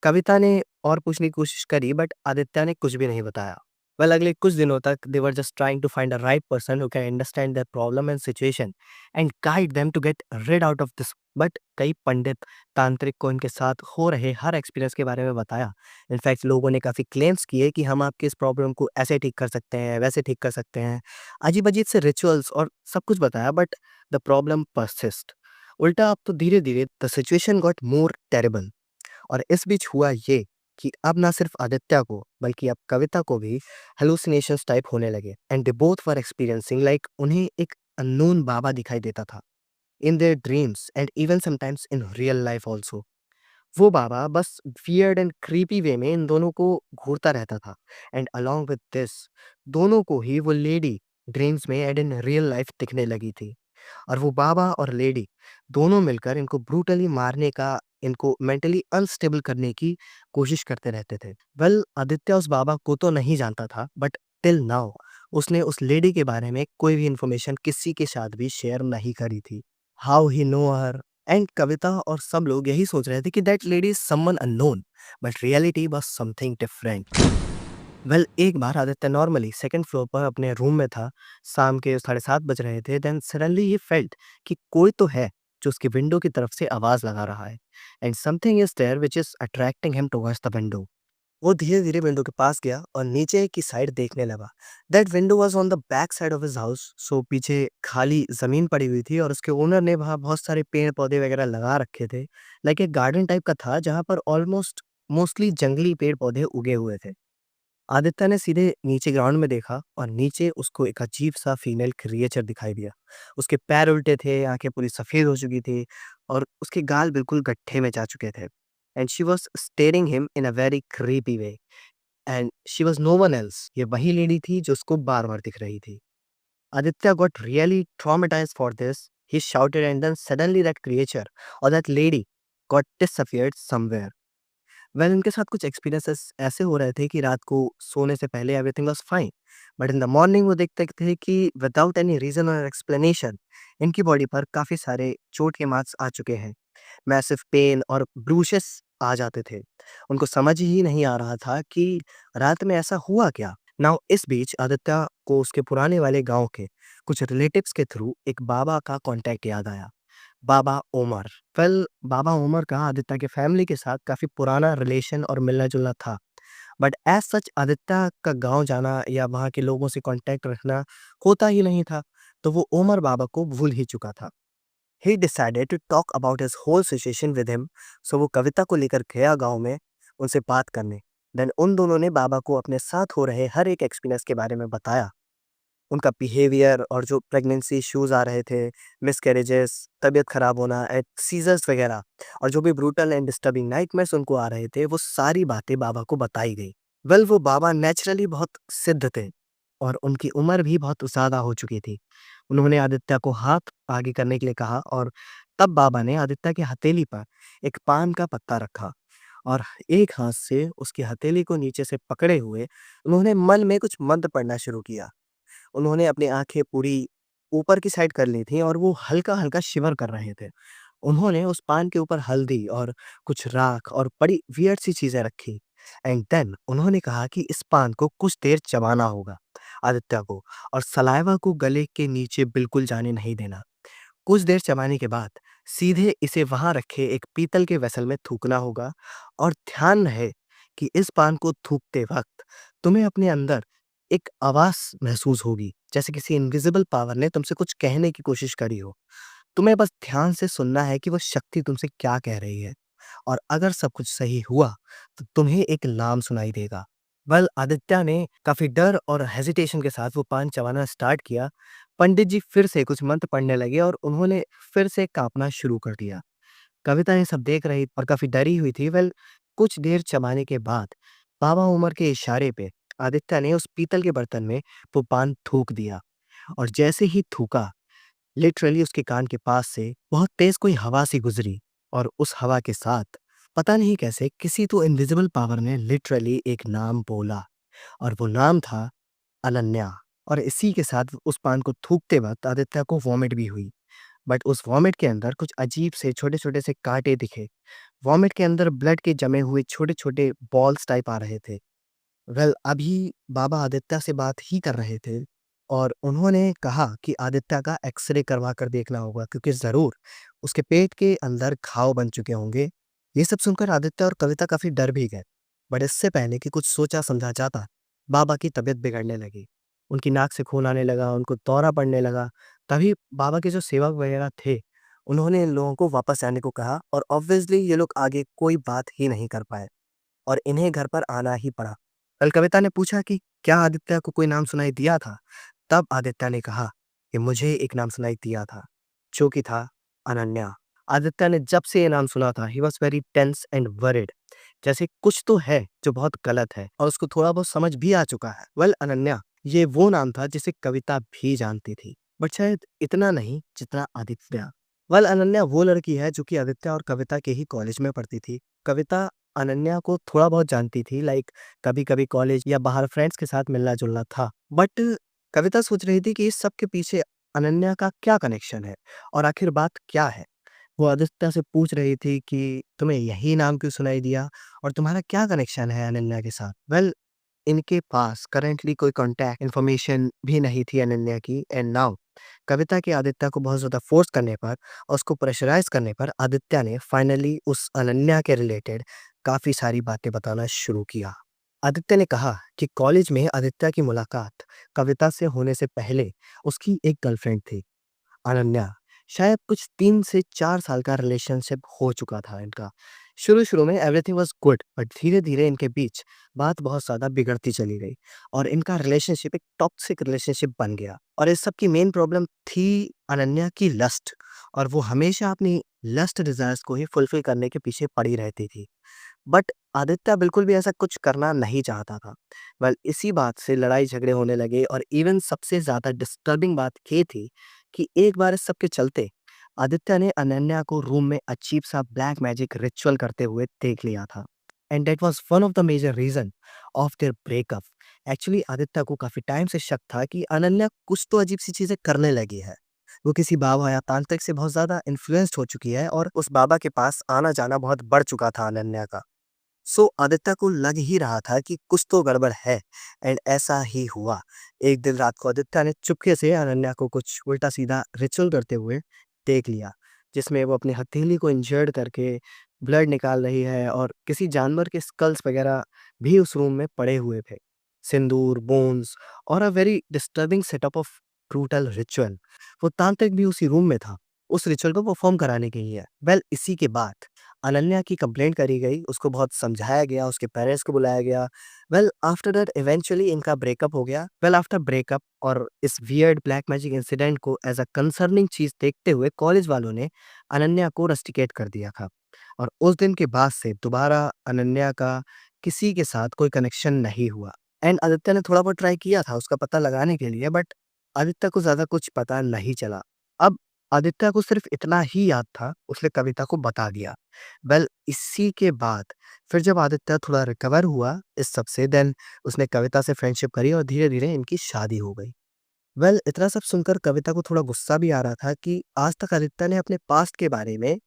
कविता ने और पूछने की कोशिश करी बट आदित्य ने कुछ भी नहीं बताया। वेल अगले कुछ दिनों तक they were just trying to find a right person who can understand their problem and situation and guide them to get rid out of this. But कई पंडित तांत्रिक को इनके साथ हो रहे हर एक्सपीरियंस के बारे में बताया। इनफैक्ट लोगों ने काफ़ी क्लेम्स किए कि हम आपके इस प्रॉब्लम को ऐसे ठीक कर सकते हैं, वैसे ठीक कर सकते हैं। अजीब अजीब से रिचुअल्स और सब कुछ बताया बट द प्रॉब्लम परसिस्ट। उल्टा अब तो धीरे धीरे the situation got more terrible और इस बीच हुआ ये कि अब ना सिर्फ आदित्य को बल्कि अब कविता को भी हेलुसिनेशंस टाइप होने लगे and they both were experiencing like उन्हें एक अननोन बाबा दिखाई देता था in their dreams and even sometimes in real life also. वो बाबा बस वियर्ड एंड क्रीपी वे में इन दोनों को घूरता रहता था एंड अलोंग विद दिस दोनों को ही वो लेडी ड्रीम्स में एंड इन रियल लाइफ दिखने लगी थी और वो बाबा और लेडी दोनों मिलकर इनको ब्रूटली मारने का, इनको मेंटली अनस्टेबल करने की कोशिश करते रहते थे। वेल आदित्य उस बाबा को तो नहीं जानता था बट टिल नाउ उसने उस लेडी के बारे में कोई भी इंफॉर्मेशन किसी के साथ भी शेयर नहीं करी थी। How he know her and Kavita और सब लोग यही सोच रहे थे कि that lady is someone unknown but reality was something different. Well एक बार आदित्य नॉर्मली सेकंड फ्लोर पर अपने रूम में था। शाम के 7:30 बज रहे थे। देन सडनली ही फेल्ट कि कोई तो है जो उसकी विंडो की तरफ से आवाज लगा रहा है and something is there which is attracting him towards the window. वो धीरे-धीरे विंडो के पास गया और नीचे की साइड देखने लगा। That window was on the back side of his house. So पीछे खाली ज़मीन पड़ी हुई थी और उसके ओनर ने वहाँ बहुत सारे पेड़-पौधे वगैरह लगा रखे थे। लाइक एक गार्डन टाइप का था जहाँ पर ऑलमोस्ट मोस्टली जंगली पेड़-पौधे उगे हुए थे। आदित्य ने सीधे नीचे ग्राउंड में देखा और नीचे उसको एक अजीब-सा फीमेल क्रिएचर दिखाई दिया। उसके पैर उल्टे थे, आँखें पूरी सफ़ेद हो चुकी थी और उसके गाल बिल्कुल गड्ढे में जा चुके थे। And she was staring him in a very creepy way and she was no one else. ये वही लेडी थी जो उसको बार-बार दिख रही थी। Aditya got really traumatized for this. He shouted and then suddenly that creature or that lady got disappeared somewhere. Well उनके साथ कुछ एक्सपीरियंसेस ऐसे हो रहे थे कि रात को सोने से पहले everything was fine, but in the morning वो देखते थे कि विदाउट एनी रीजन और एक्सप्लेनेशन इनकी बॉडी पर काफ़ी सारे चोट के मार्क्स आ चुके हैं। मैसिव पेन और ब्रूशेस आ जाते थे। उनको समझ ही नहीं आ रहा था कि रात में ऐसा हुआ क्या। नाउ इस बीच आदित्य को उसके पुराने वाले गांव के कुछ रिलेटिव्स के थ्रू एक बाबा का कांटेक्ट याद आया। बाबा ओमर। वेल बाबा ओमर का आदित्य के फैमिली के साथ काफ़ी पुराना रिलेशन और मिलना-जुलना था। बट एज़ सच आदित्य का गाँव जाना या वहाँ के लोगों से कॉन्टैक्ट रखना होता ही नहीं था, तो वो ओमर बाबा को भूल ही चुका था। He decided to talk about his whole situation with him. So वो कविता को लेकर गया गाँव में उनसे बात करने। देन उन दोनों ने बाबा को अपने साथ हो रहे हर एक एक्सपीरियंस के बारे में बताया। उनका बिहेवियर और जो प्रेगनेंसी इश्यूज़ आ रहे थे, मिसकैरेजेस, तबीयत ख़राब होना, सीज़र्स वग़ैरह और जो भी ब्रूटल एंड डिस्टर्बिंग नाइटमेयर्स उनको आ रहे थे, वो सारी बातें बाबा को बताई गई। वेल वो बाबा नेचुरली बहुत सिद्ध थे और उनकी उम्र भी बहुत ज़्यादा हो चुकी थी। उन्होंने आदित्य को हाथ आगे करने के लिए कहा और तब बाबा ने आदित्य की हथेली पर एक पान का पत्ता रखा और एक हाथ से उसकी हथेली को नीचे से पकड़े हुए उन्होंने मन में कुछ मंत्र पढ़ना शुरू किया। उन्होंने अपनी आँखें पूरी ऊपर की साइड कर ली थीं और वो हल्का-हल्का शिवर कर रहे थे। उन्होंने उस पान के ऊपर हल्दी और कुछ राख और बड़ी वियर्ड सी चीज़ें रखी एंड देन उन्होंने कहा कि इस पान को कुछ देर चबाना होगा आदित्य को और सलाइवा को गले के नीचे बिल्कुल जाने नहीं देना। कुछ देर चबाने के बाद सीधे इसे वहां रखे एक पीतल के वेसल में थूकना होगा और ध्यान रहे कि इस पान को थूकते वक्त तुम्हें अपने अंदर एक आवाज महसूस होगी जैसे किसी इनविजिबल पावर ने तुमसे कुछ कहने की कोशिश करी हो। तुम्हें बस ध्यान से सुनना है कि वो शक्ति तुमसे क्या कह रही है और अगर सब कुछ सही हुआ तो तुम्हें एक नाम सुनाई देगा। वेल आदित्य ने काफी डर और हेजिटेशन के साथ वो पान चबाना स्टार्ट किया। पंडित जी फिर से कुछ मंत्र पढ़ने लगे और उन्होंने फिर से कांपना शुरू कर दिया। कविता ये सब देख रही और काफी डरी हुई थी। वेल कुछ देर चबाने के बाद बाबा उमर के इशारे पे आदित्य ने उस पीतल के बर्तन में वो पान थूक दिया और जैसे ही थूका लिटरली उसके कान के पास से बहुत तेज कोई हवा सी गुजरी और उस हवा के साथ पता नहीं कैसे किसी तो इनविजिबल पावर ने लिटरली एक नाम बोला और वो नाम था अनन्या। और इसी के साथ उस पान को थूकते वक्त आदित्य को वॉमिट भी हुई। बट उस वॉमिट के अंदर कुछ अजीब से छोटे-छोटे से कांटे दिखे। वॉमिट के अंदर ब्लड के जमे हुए छोटे-छोटे बॉल्स टाइप आ रहे थे। वेल अभी बाबा आदित्य से बात ही कर रहे थे और उन्होंने कहा कि आदित्य का एक्स-रे करवा कर देखना होगा क्योंकि ज़रूर उसके पेट के अंदर घाव बन चुके होंगे। ये सब सुनकर आदित्य और कविता काफ़ी डर भी गए। बट इससे पहले कि कुछ सोचा समझा जाता, बाबा की तबीयत बिगड़ने लगी। उनकी नाक से खून आने लगा, उनको दौरा पड़ने लगा। तभी बाबा के जो सेवक वगैरह थे, उन्होंने इन लोगों को वापस आने को कहा और ऑब्वियसली ये लोग आगे कोई बात ही नहीं कर पाए और इन्हें घर पर आना ही पड़ा। कल कविता ने पूछा कि क्या आदित्य को कोई नाम सुनाई दिया था? तब आदित्य ने कहा कि मुझे एक नाम सुनाई दिया था, जो कि था अनन्या। आदित्य ने जब से ये नाम सुना था, he was very tense and worried. जैसे कुछ तो है जो बहुत गलत है और उसको थोड़ा बहुत समझ भी आ चुका है। वेल अनन्या ये वो नाम था जिसे कविता भी जानती थी, बट शायद इतना नहीं जितना आदित्य। वेल अनन्या वो लड़की है जो कि आदित्य और कविता के ही कॉलेज में पढ़ती थी। कविता अनन्या को थोड़ा बहुत जानती थी, लाइक कभी-कभी कॉलेज या बाहर फ्रेंड्स के साथ मिलना-जुलना था। बट कविता सोच रही थी कि इस सब के पीछे अनन्या का क्या कनेक्शन है और आखिर बात क्या है? वो आदित्य से पूछ रही थी कि तुम्हें यही नाम क्यों सुनाई दिया और तुम्हारा क्या कनेक्शन है अनन्या के साथ? वेल इनके पास करंटली कोई कॉन्टैक्ट इन्फॉर्मेशन भी नहीं थी अनन्या की एंड नाउ कविता के आदित्य को बहुत ज़्यादा फ़ोर्स करने पर और उसको प्रेशराइज़ करने पर आदित्य ने फाइनली उस अनन्या के रिलेटेड काफ़ी सारी बातें बताना शुरू किया। आदित्य ने कहा कि कॉलेज में आदित्य की मुलाकात कविता से होने से पहले उसकी एक गर्लफ्रेंड थी, अनन्या। शायद कुछ 3 से 4 साल का रिलेशनशिप हो चुका था इनका। शुरू-शुरू में एवरीथिंग वाज़ गुड, बट धीरे-धीरे इनके बीच बात बहुत ज़्यादा बिगड़ती चली गई और इनका रिलेशनशिप एक टॉक्सिक रिलेशनशिप बन गया। और इस सब की मेन प्रॉब्लम थी अनन्या की लस्ट, और वो हमेशा अपनी लस्ट डिज़ायर्स को ही फुलफ़िल करने के पीछे पड़ी रहती थी। बट आदित्य बिल्कुल भी ऐसा कुछ करना नहीं चाहता था। वेल, इसी बात से लड़ाई झगड़े होने लगे और इवन सबसे ज़्यादा डिस्टर्बिंग बात ये थी कि एक बार इस सब के चलते आदित्य ने अनन्या को रूम में अजीब सा ब्लैक मैजिक रिचुअल करते हुए देख लिया था। And that was one of the major reason of their breakup. Actually Aditya को काफी टाइम से शक था कि अनन्या कुछ तो अजीब सी चीजें करने लगी है। वो किसी बाबा या तांत्रिक से बहुत ज्यादा इन्फ्लुएंस्ड हो चुकी है और उस बाबा के पास आना जाना बहुत बढ़ चुका था अनन्या का। सो आदित्य को लग ही रहा था कि कुछ तो गड़बड़ है। एंड ऐसा ही हुआ। एक दिन रात को आदित्य ने चुपके से अनन्या को कुछ उल्टा सीधा रिचुअल करते हुए देख लिया, जिसमें वो अपनी हथेली को इंजर्ड करके ब्लड निकाल रही है और किसी जानवर के स्कल्स वगैरह भी उस रूम में पड़े हुए थे। सिंदूर, बोन्स और a very disturbing setup of brutal ritual. वो तांत्रिक भी उसी रूम में था, उस रिचुअल को परफॉर्म कराने के लिए। वेल, इसी के बाद अनन्या की कंप्लेंट करी गई, उसको बहुत समझाया गया, उसके पेरेंट्स को बुलाया गया। वेल, आफ्टर दैट इवेंचुअली इनका ब्रेकअप हो गया। वेल, आफ्टर ब्रेकअप और इस वियर्ड ब्लैक मैजिक इंसिडेंट को एज़ अ कंसर्निंग चीज़ देखते हुए कॉलेज वालों ने अनन्या को रस्टिकेट कर दिया था। और उस दिन के बाद से दोबारा अनन्या का किसी के साथ कोई कनेक्शन नहीं हुआ। एंड आदित्य ने थोड़ा बहुत ट्राई किया था उसका पता लगाने के लिए, बट आदित्य को ज़्यादा कुछ पता नहीं चला। अब आदित्य को सिर्फ़ इतना ही याद था, उसने कविता को बता दिया। वेल, इसी के बाद फिर जब आदित्य थोड़ा रिकवर हुआ इस सब से, देन उसने कविता से फ्रेंडशिप करी और धीरे-धीरे इनकी शादी हो गई। वेल, इतना सब सुनकर कविता को थोड़ा गुस्सा भी आ रहा था कि आज तक आदित्य ने अपने पास्ट के बारे में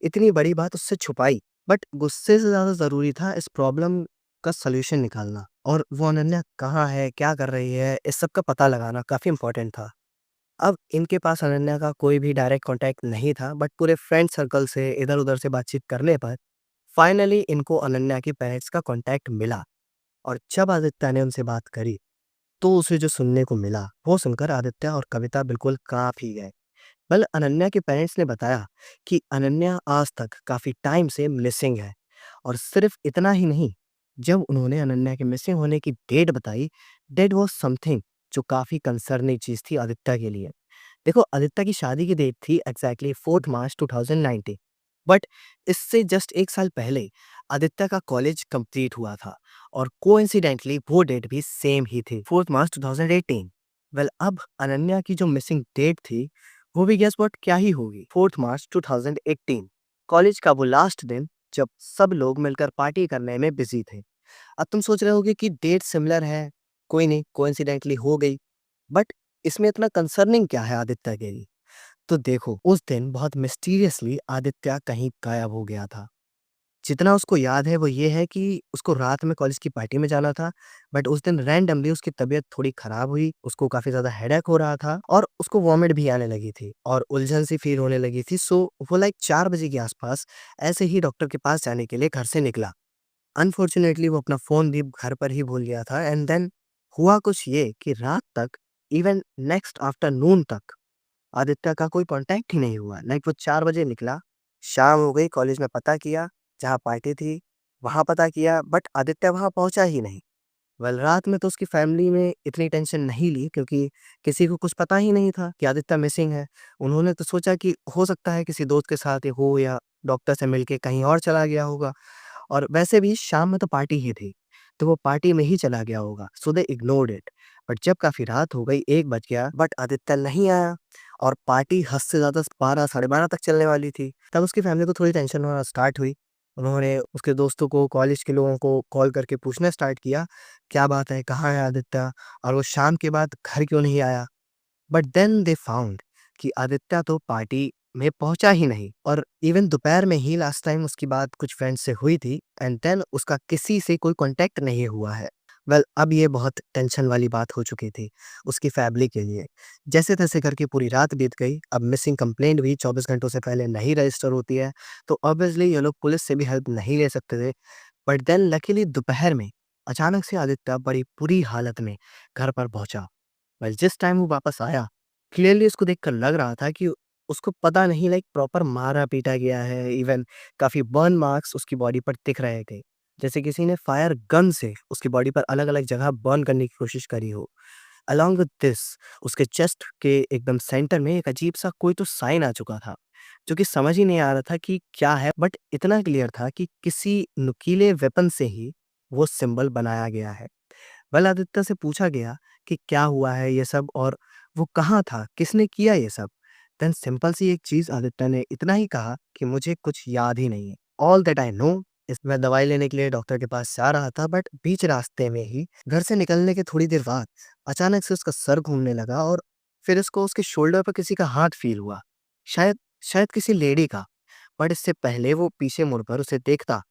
इतनी बड़ी बात उससे छुपाई। बट गुस्से से ज़्यादा ज़रूरी था इस प्रॉब्लम का सॉल्यूशन निकालना, और वो अनन्या कहाँ है, क्या कर रही है, इस सब का पता लगाना काफ़ी इम्पोर्टेंट था। अब इनके पास अनन्या का कोई भी डायरेक्ट कॉन्टैक्ट नहीं था, बट पूरे फ्रेंड सर्कल से इधर-उधर से बातचीत करने पर फाइनली इनको अनन्या के पेरेंट्स का कॉन्टैक्ट मिला। और जब आदित्य ने उनसे बात करी, तो उसे जो सुनने को मिला, वो सुनकर आदित्य और कविता बिल्कुल काँप ही गए। वेल, अनन्या के पेरेंट्स ने बताया कि अनन्या आज तक काफ़ी टाइम से मिसिंग है। और सिर्फ इतना ही नहीं, जब उन्होंने अनन्या के मिसिंग होने की डेट बताई, दैट वाज़ समथिंग जो काफ़ी कंसर्निंग चीज़ थी आदित्य के लिए। देखो, आदित्य की शादी की डेट थी एग्जैक्टली 4 मार्च 2019, बट इससे जस्ट 1 साल पहले आदित्य का कॉलेज कंप्लीट हुआ था और कोइंसिडेंटली वो डेट भी सेम ही थी, 4 मार्च 2018। वेल, अब अनन्या की जो मिसिंग डेट थी, वो भी गेस व्हाट क्या ही होगी, 4 मार्च 2018, कॉलेज का वो लास्ट दिन जब सब लोग मिलकर पार्टी करने में बिजी थे। अब तुम सोच रहे होगे कि डेट सिमिलर है, कोई नहीं, कोइंसिडेंटली हो गई। बट इसमें इतना कंसर्निंग क्या है आदित्य के लिए? तो देखो, उस दिन बहुत मिस्टीरियसली आदित्य कहीं गायब हो गया था। जितना उसको याद है वो ये है कि उसको रात में कॉलेज की पार्टी में जाना था, बट उस दिन रैंडमली उसकी तबीयत थोड़ी खराब हुई, उसको काफ़ी ज़्यादा हेडेक हो रहा था और उसको वॉमिट भी आने लगी थी और उलझन सी फ़ील होने लगी थी। सो वो लाइक 4 बजे के आसपास ऐसे ही डॉक्टर के पास जाने के लिए घर से निकला। अनफॉर्चुनेटली वो अपना फ़ोन भी घर पर ही भूल गया था। एंड देन हुआ कुछ ये कि रात तक, इवन नेक्स्ट आफ्टरनून तक आदित्य का कोई कॉन्टैक्ट ही नहीं हुआ। लाइक वो 4 बजे निकला, शाम हो गई, कॉलेज में पता किया, जहाँ पार्टी थी, वहाँ पता किया, बट आदित्य वहाँ पहुँचा ही नहीं। वेल, रात में तो उसकी फैमिली में इतनी टेंशन नहीं ली क्योंकि किसी को कुछ पता ही नहीं था कि आदित्य मिसिंग है। उन्होंने तो सोचा कि हो सकता है किसी दोस्त के साथ ही हो या डॉक्टर से मिलके कहीं और चला गया होगा। और वैसे भी शाम में तो पार्टी ही थी, तो वो पार्टी में ही चला गया होगा, सो दे इग्नोर्ड इट। बट जब काफ़ी रात हो गई, 1 बज गया, बट आदित्य नहीं आया और पार्टी हद से ज़्यादा 12 साढ़े 12 तक चलने वाली थी। तब उसकी फैमिली को थोड़ी टेंशन होना स्टार्ट हुई। उन्होंने उसके दोस्तों को, कॉलेज के लोगों को कॉल करके पूछना स्टार्ट किया, क्या बात है, कहाँ है आदित्य और वो शाम के बाद घर क्यों नहीं आया? बट देन दे फाउंड कि आदित्य तो पार्टी में पहुंचा ही नहीं और इवन दोपहर में ही लास्ट टाइम उसकी बात कुछ फ्रेंड से हुई थी। एंड देन उसका किसी से कोई कांटेक्ट नहीं हुआ है। वेल, अब ये बहुत टेंशन वाली बात हो चुकी थी उसकी फैमिली के लिए। जैसे तैसे करके पूरी रात बीत गई। अब मिसिंग कंप्लेंट भी 24 घंटों से पहले नहीं रजिस्टर होती है, तो ऑब्वियसली ये लोग पुलिस से भी हेल्प नहीं ले सकते थे। बट देन लकीली दोपहर में अचानक से आदित्य बड़ी बुरी हालत में घर पर पहुंचा। वेल जिस टाइम वो वापस आया, क्लियरली उसको देखकर लग रहा था कि उसको पता नहीं लाइक प्रॉपर मारा पीटा गया है। इवन काफी बर्न मार्क्स उसकी बॉडी पर दिख रहे थे, जैसे किसी ने फायर गन से उसकी बॉडी पर अलग अलग जगह बर्न करने की कोशिश करी हो। अलॉन्ग विद दिस, उसके चेस्ट के एकदम सेंटर में एक अजीब सा कोई तो साइन आ चुका था, जो कि समझ ही नहीं आ रहा था कि क्या है, बट इतना क्लियर था कि किसी नुकीले वेपन से ही वो सिंबल बनाया गया है। वेल आदित्य से पूछा गया कि क्या हुआ है ये सब, और वो कहाँ था, किसने किया ये सब। देन सिंपल सी एक चीज आदित्य ने इतना ही कहा कि मुझे कुछ याद ही नहीं है। ऑल दैट आई नो इस मैं दवाई लेने के लिए डॉक्टर के पास जा रहा था, बट बीच रास्ते में ही घर से निकलने के थोड़ी देर बाद अचानक से उसका सर घूमने लगा, और फिर उसको उसके शोल्डर पर किसी का हाथ फील हुआ। शायद शायद किसी लेडी का। बट इससे पहले वो पीछे मुड़कर उसे देखता,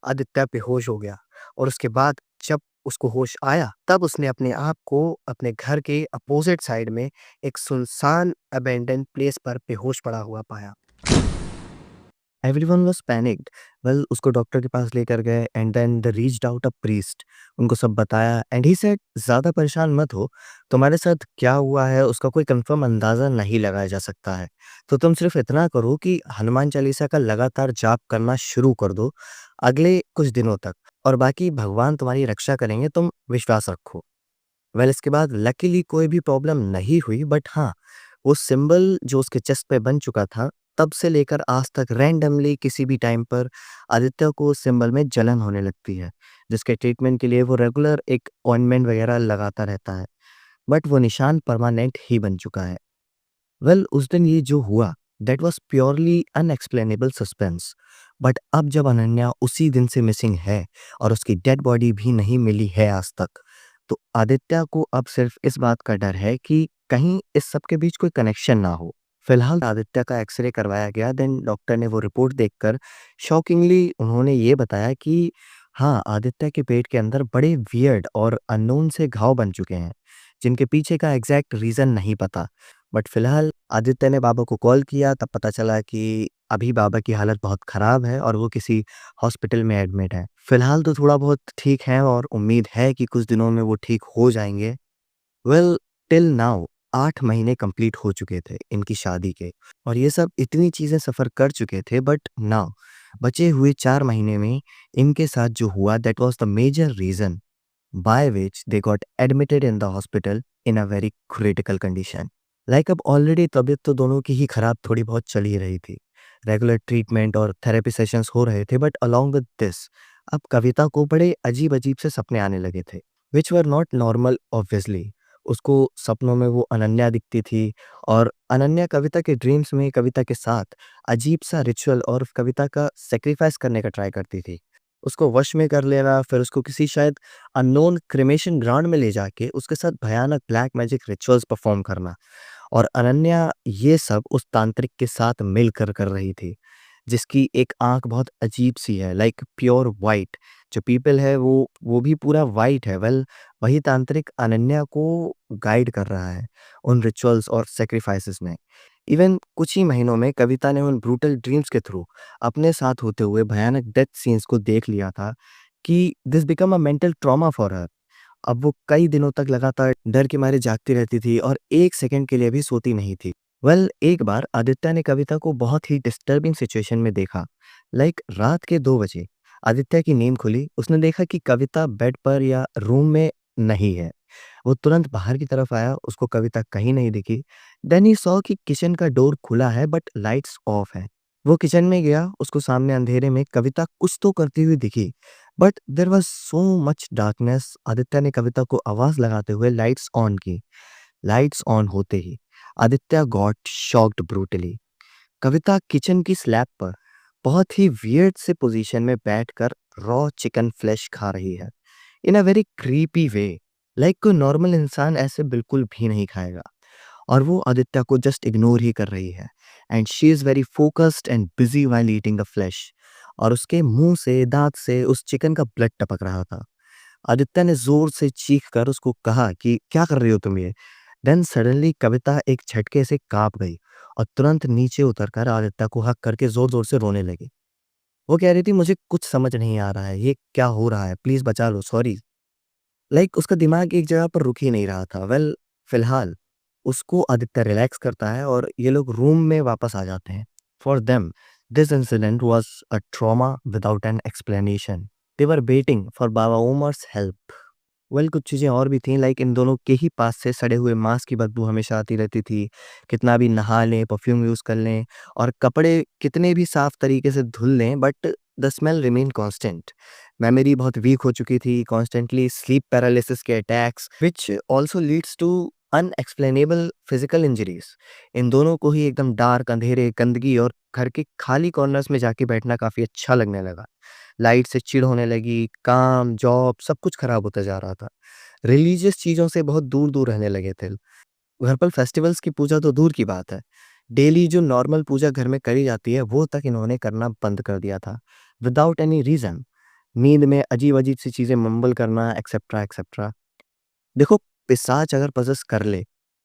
आदित्य बेहोश हो गया। और उसके बाद जब उसको होश आया, तब उसने अपने आप को अपने घर के अपोजिट साइड में एक सुनसान अबैंडन प्लेस पर बेहोश पड़ा हुआ पाया। Everyone was panicked. वेल उसको डॉक्टर के पास लेकर गए and then they reached out a priest. उनको सब बताया एंड ही सेड ज़्यादा परेशान मत हो, तुम्हारे साथ क्या हुआ है उसका कोई कंफर्म अंदाज़ा नहीं लगाया जा सकता है। तो तुम सिर्फ इतना करो कि हनुमान चालीसा का लगातार जाप करना शुरू कर दो अगले कुछ दिनों तक, और बाकी भगवान तुम्हारी रक्षा करेंगे, तुम विश्वास रखो। वेल इसके बाद लकीली कोई भी प्रॉब्लम नहीं हुई, बट हाँ, वो सिंबल जो उसके चेस्ट पे बन चुका था, तब से लेकर आज तक रैंडमली किसी भी टाइम पर आदित्य को उस सिंबल में जलन होने लगती है, जिसके ट्रीटमेंट के लिए वो रेगुलर एक ऑइंटमेंट वगैरह लगाता रहता है। बट वो निशान परमानेंट ही बन चुका है। वेल उस दिन ये जो हुआ, that was purely unexplainable suspense. But अब जब अनन्या उसी दिन से मिसिंग है और उसकी डेड बॉडी भी नहीं मिली है आज तक, तो आदित्य को अब सिर्फ इस बात का डर है कि कहीं इस सब के बीच कोई कनेक्शन ना हो। फिलहाल आदित्य का एक्सरे करवाया गया, देन डॉक्टर ने वो रिपोर्ट देखकर शॉकिंगली उन्होंने ये बताया कि हाँ, आदित्य के पेट के अंदर बड़े वियर्ड और अननोन से घाव बन चुके हैं, जिनके पीछे का एग्जैक्ट रीजन नहीं पता। बट फिलहाल आदित्य ने बाबा को कॉल किया, तब पता चला कि अभी बाबा की हालत बहुत खराब है और वो किसी हॉस्पिटल में एडमिट है। फिलहाल तो थोड़ा बहुत ठीक है और उम्मीद है कि कुछ दिनों में वो ठीक हो जाएंगे। वेल टिल नाउ 8 महीने कंप्लीट हो चुके थे इनकी शादी के, और ये सब इतनी चीज़ें सफ़र कर चुके थे, बट नाउ बचे हुए 4 महीने में इनके साथ जो हुआ, that was the major reason by which they got admitted in the hospital in a very critical condition. Like अब ऑलरेडी तबीयत तो दोनों की ही खराब थोड़ी बहुत चल ही रही थी। रेगुलर ट्रीटमेंट और थेरेपी सेशंस हो रहे थे, बट अलोंग विद दिस अब कविता को बड़े अजीब-अजीब से सपने आने लगे थे, which were not normal obviously. उसको सपनों में वो अनन्या दिखती थी, और अनन्या कविता के ड्रीम्स में कविता के साथ अजीब-सा रिचुअल और कविता का सैक्रिफाइस करने का ट्राई करती थी। उसको वश में कर लेना, फिर उसको किसी शायद अननोन क्रिमेशन ग्राउंड में ले जाके उसके साथ भयानक ब्लैक मैजिक रिचुअल्स परफॉर्म करना। और अनन्या ये सब उस तांत्रिक के साथ मिलकर कर रही थी, जिसकी एक आँख बहुत अजीब-सी है, लाइक प्योर व्हाइट। जो पीपल है वो भी पूरा व्हाइट है। वेल वही तांत्रिक अनन्या को गाइड कर रहा है उन रिचुअल्स और सैक्रिफाइसेस में। इवन कुछ ही महीनों में कविता ने उन ब्रूटल ड्रीम्स के थ्रू अपने साथ होते हुए भयानक डेथ सीन्स को देख लिया था कि this become a mental trauma for her. अब वो कई दिनों तक लगातार डर के मारे जागती रहती थी और एक सेकंड के लिए भी सोती नहीं थी। वेल एक बार आदित्य ने कविता को बहुत ही डिस्टर्बिंग सिचुएशन में देखा। लाइक रात के 2 बजे आदित्य की नींद खुली, उसने देखा कि कविता बेड पर या रूम में नहीं है। वो तुरंत बाहर की तरफ आया, उसको कविता कहीं नहीं दिखी। देन ही सॉ कि किचन का डोर खुला है बट लाइट्स ऑफ है। वो किचन में गया, उसको सामने अंधेरे में कविता कुछ तो करती हुई दिखी, but there was so much darkness. Aditya ने कविता को आवाज लगाते हुए लाइट्स ऑन की। लाइट्स ऑन होते ही Aditya got shocked brutally. Kavita kitchen की स्लैब पर बहुत ही वियर्ड से पोजीशन में बैठकर रॉ चिकन फ्लेश खा रही है, in a very creepy way. Like कोई नॉर्मल इंसान ऐसे बिल्कुल भी नहीं खाएगा। और वो आदित्य को जस्ट इग्नोर ही कर रही है, and she is very focused and busy while eating the flesh. और उसके मुंह से दांत से उस चिकन का ब्लड टपक रहा था। आदित्य ने जोर से चीख कर उसको कहा कि क्या कर रही हो तुम ये। देन सडनली कविता एक झटके से कांप गई और तुरंत नीचे उतरकर आदित्य को हक करके जोर जोर से रोने लगी। वो कह रही थी मुझे कुछ समझ नहीं आ रहा है, ये क्या हो रहा है, प्लीज बचा लो, सॉरी। उसका दिमाग एक जगह पर रुक ही नहीं रहा था। फिलहाल उसको आदित्य रिलैक्स करता है और ये लोग रूम में वापस आ जाते हैं। For them this incident was a trauma without an explanation. They were waiting for Baba Umar's help. कुछ चीज़ें और भी थीं, इन दोनों के ही पास से सड़े हुए मांस की बदबू हमेशा आती रहती थी। कितना भी नहा लें, परफ्यूम यूज़ कर लें और कपड़े कितने भी साफ तरीके से धुल लें, but the smell remain constant. Memory बहुत वीक हो चुकी थी, कॉन्स्टेंटली स्लीप पैरालिसिस के attacks which also leads to unexplainable physical injuries. इन दोनों को ही एकदम डार्क, अंधेरे, गंदगी और घर के खाली कॉर्नर्स में जाके बैठना काफ़ी अच्छा लगने लगा। लाइट से चिढ़ होने लगी, काम, जॉब सब कुछ खराब होता जा रहा था। रिलीजियस चीज़ों से बहुत दूर-दूर रहने लगे थे। घर पर फेस्टिवल्स की पूजा तो दूर की बात है। डेली जो नॉर्मल पूजा घर में करी जाती है, वो तक इन्होंने करना बंद कर दिया था, विदाउट एनी रीज़न। नींद में अजीब-अजीब सी चीज़ें मम्बल करना एक्सेप्ट्रा, एक्सेप्ट्रा। देखो, पिशाच अगर पजेस कर ले,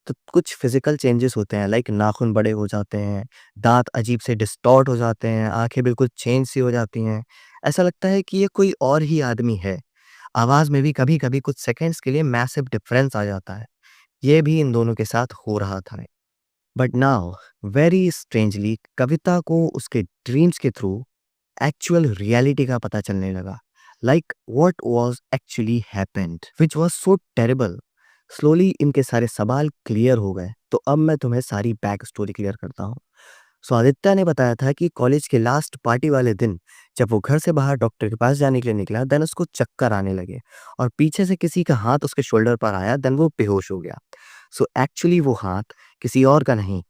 तो कुछ फिज़िकल चेंजेस होते हैं, नाखून बड़े हो जाते हैं, दाँत अजीब से डिस्टॉर्ट हो जाते हैं, आँखें बिल्कुल चेंज सी हो जाती हैं। ऐसा लगता है कि ये कोई और ही आदमी है। आवाज़ में भी कभी-कभी कुछ सेकंड्स के लिए मैसिव डिफरेंस आ जाता है। ये भी इन दोनों के साथ हो रहा था। बट नाउ वेरी स्ट्रेंजली कविता को उसके ड्रीम्स के थ्रू एक्चुअल रियलिटी का पता चलने लगा। What was actually happened which was so terrible. Slowly इनके सारे सवाल क्लियर हो गए। तो अब मैं तुम्हें सारी बैक स्टोरी क्लियर करता हूँ। सो आदित्य ने बताया था कि कॉलेज के लास्ट पार्टी वाले दिन जब वो घर से बाहर डॉक्टर के पास जाने के लिए निकला, देन उसको चक्कर आने लगे और पीछे से किसी का हाथ उसके शोल्डर पर आया, देन वो बेहोश हो गया। सो एक्चुअली वो हाथ किसी और का नहीं,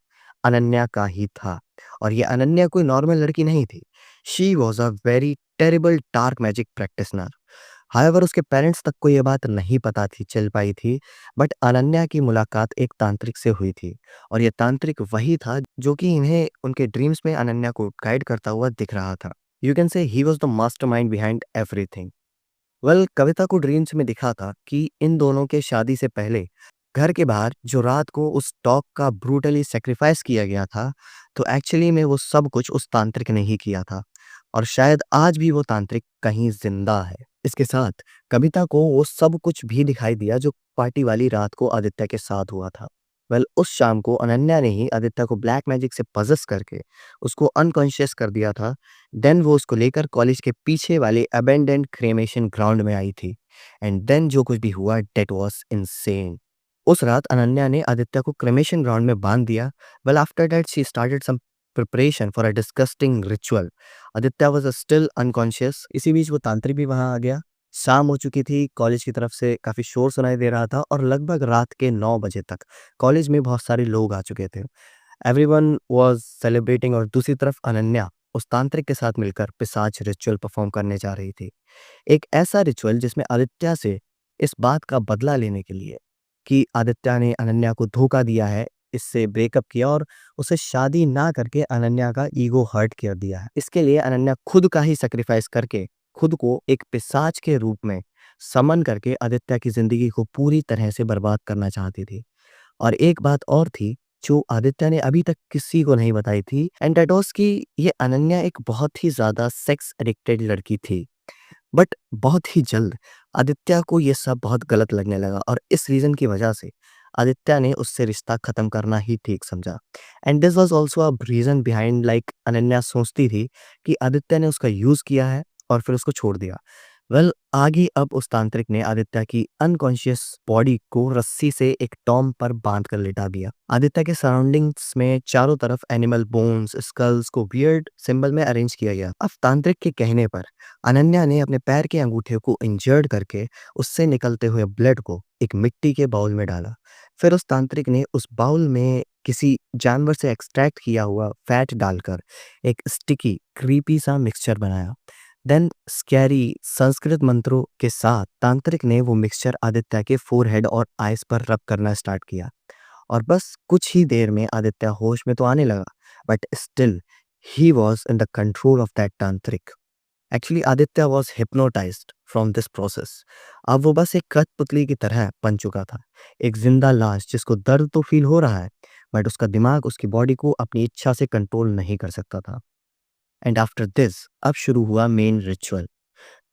अनन्या का ही था। और ये अनन्या कोई नॉर्मल लड़की नहीं थी। She was a very terrible dark magic practitioner. However उसके पेरेंट्स तक को ये बात नहीं पता थी, चल पाई थी, बट अनन्या की मुलाकात एक तांत्रिक से हुई थी और ये तांत्रिक वही था जो कि इन्हें उनके ड्रीम्स में अनन्या को गाइड करता हुआ दिख रहा था। You can say he was the mastermind behind everything. Kavita को ड्रीम्स में दिखा था कि इन दोनों के शादी से पहले घर के बाहर जो रात को उस डॉग का ब्रूटली सेक्रीफाइस किया गया था, तो एक्चुअली में वो सब कुछ उस तांत्रिक ने ही किया था और शायद आज भी वो तांत्रिक कहीं जिंदा है। इसके साथ कविता को वो सब कुछ भी दिखाई दिया जो पार्टी वाली रात को आदित्य के साथ हुआ था। उस शाम को अनन्या ने ही आदित्य को ब्लैक मैजिक से पजेस करके उसको अनकॉन्शियस कर दिया था। देन वो उसको लेकर कॉलेज के पीछे वाले अबेंडेंड क्रेमेशन ग्राउंड में आई थी। एंड देन जो कुछ भी हुआ, डेट वाज इनसेन। उस रात अनन्या ने आदित्य को क्रेमेशन ग्राउंड में बांध दिया। After that she started some preparation for a disgusting ritual. Aditya was still unconscious. इसी बीच वो तांत्रिक भी वहां आ गया। शाम हो चुकी थी, कॉलेज की तरफ से काफी शोर सुनाई दे रहा था और लगभग रात के 9 बजे तक कॉलेज में बहुत सारे लोग आ चुके थे। एवरीवन वाज सेलिब्रेटिंग और दूसरी तरफ अनन्या उस तांत्रिक के साथ मिलकर पिशाच रिचुअल परफॉर्म करने जा रही थी। एक ऐसा रिचुअल जिसमें आदित्य से इस बात का बदला लेने के लिए कि आदित्य ने अनन्या को धोखा दिया है, इससे ब्रेकअप किया और उसे शादी ना करके अनन्या का ईगो हर्ट कर दिया है। इसके लिए अनन्या खुद का ही सैक्रिफाइस करके खुद को एक पिशाच के रूप में समन करके आदित्य की जिंदगी को पूरी तरह से बर्बाद करना चाहती थी। और एक बात और थी जो आदित्य ने अभी तक किसी को नहीं बताई थी, एंड दैट वाज कि ये अनन्या एक बहुत ही ज़्यादा सेक्स एडिक्टेड लड़की थी। बट बहुत ही जल्द आदित्य को ये सब बहुत गलत लगने लगा और इस रीज़न की वजह से आदित्य ने उससे रिश्ता ख़त्म करना ही ठीक समझा। And this was also a reason behind, Ananya सोचती थी कि आदित्य ने उसका यूज़ किया है और फिर उसको छोड़ दिया। आगे अब उस तांत्रिक ने आदित्य की अनकॉन्शियस बॉडी को रस्सी से एक टॉम पर बांध कर लिटा दिया। आदित्य के सराउंडिंग्स में चारों तरफ एनिमल बोन्स, स्कल्स को वियर्ड सिंबल में अरेंज किया गया। अब तांत्रिक के कहने पर अनन्या ने अपने पैर के अंगूठे को इंजर्ड करके उससे निकलते हुए ब्लड को एक मिट्टी के बाउल में डाला। फिर उस तांत्रिक ने उस बाउल में किसी जानवर से एक्सट्रैक्ट किया हुआ फैट डालकर एक स्टिकी क्रीपी सा मिक्सचर बनाया। देन स्कैरी संस्कृत मंत्रों के साथ तांत्रिक ने वो मिक्सचर आदित्य के फोरहेड और आइस पर रब करना स्टार्ट किया और बस कुछ ही देर में आदित्य होश में तो आने लगा, but still he was in the control of that tantrik. Actually Aditya was hypnotized from this process. अब वो बस एक कठपुतली की तरह बन चुका था, एक जिंदा लाश जिसको दर्द तो फील हो रहा है, बट उसका दिमाग उसकी बॉडी को अपनी इच्छा से कंट्रोल नहीं कर सकता था। एंड आफ्टर दिस अब शुरू हुआ मेन रिचुअल।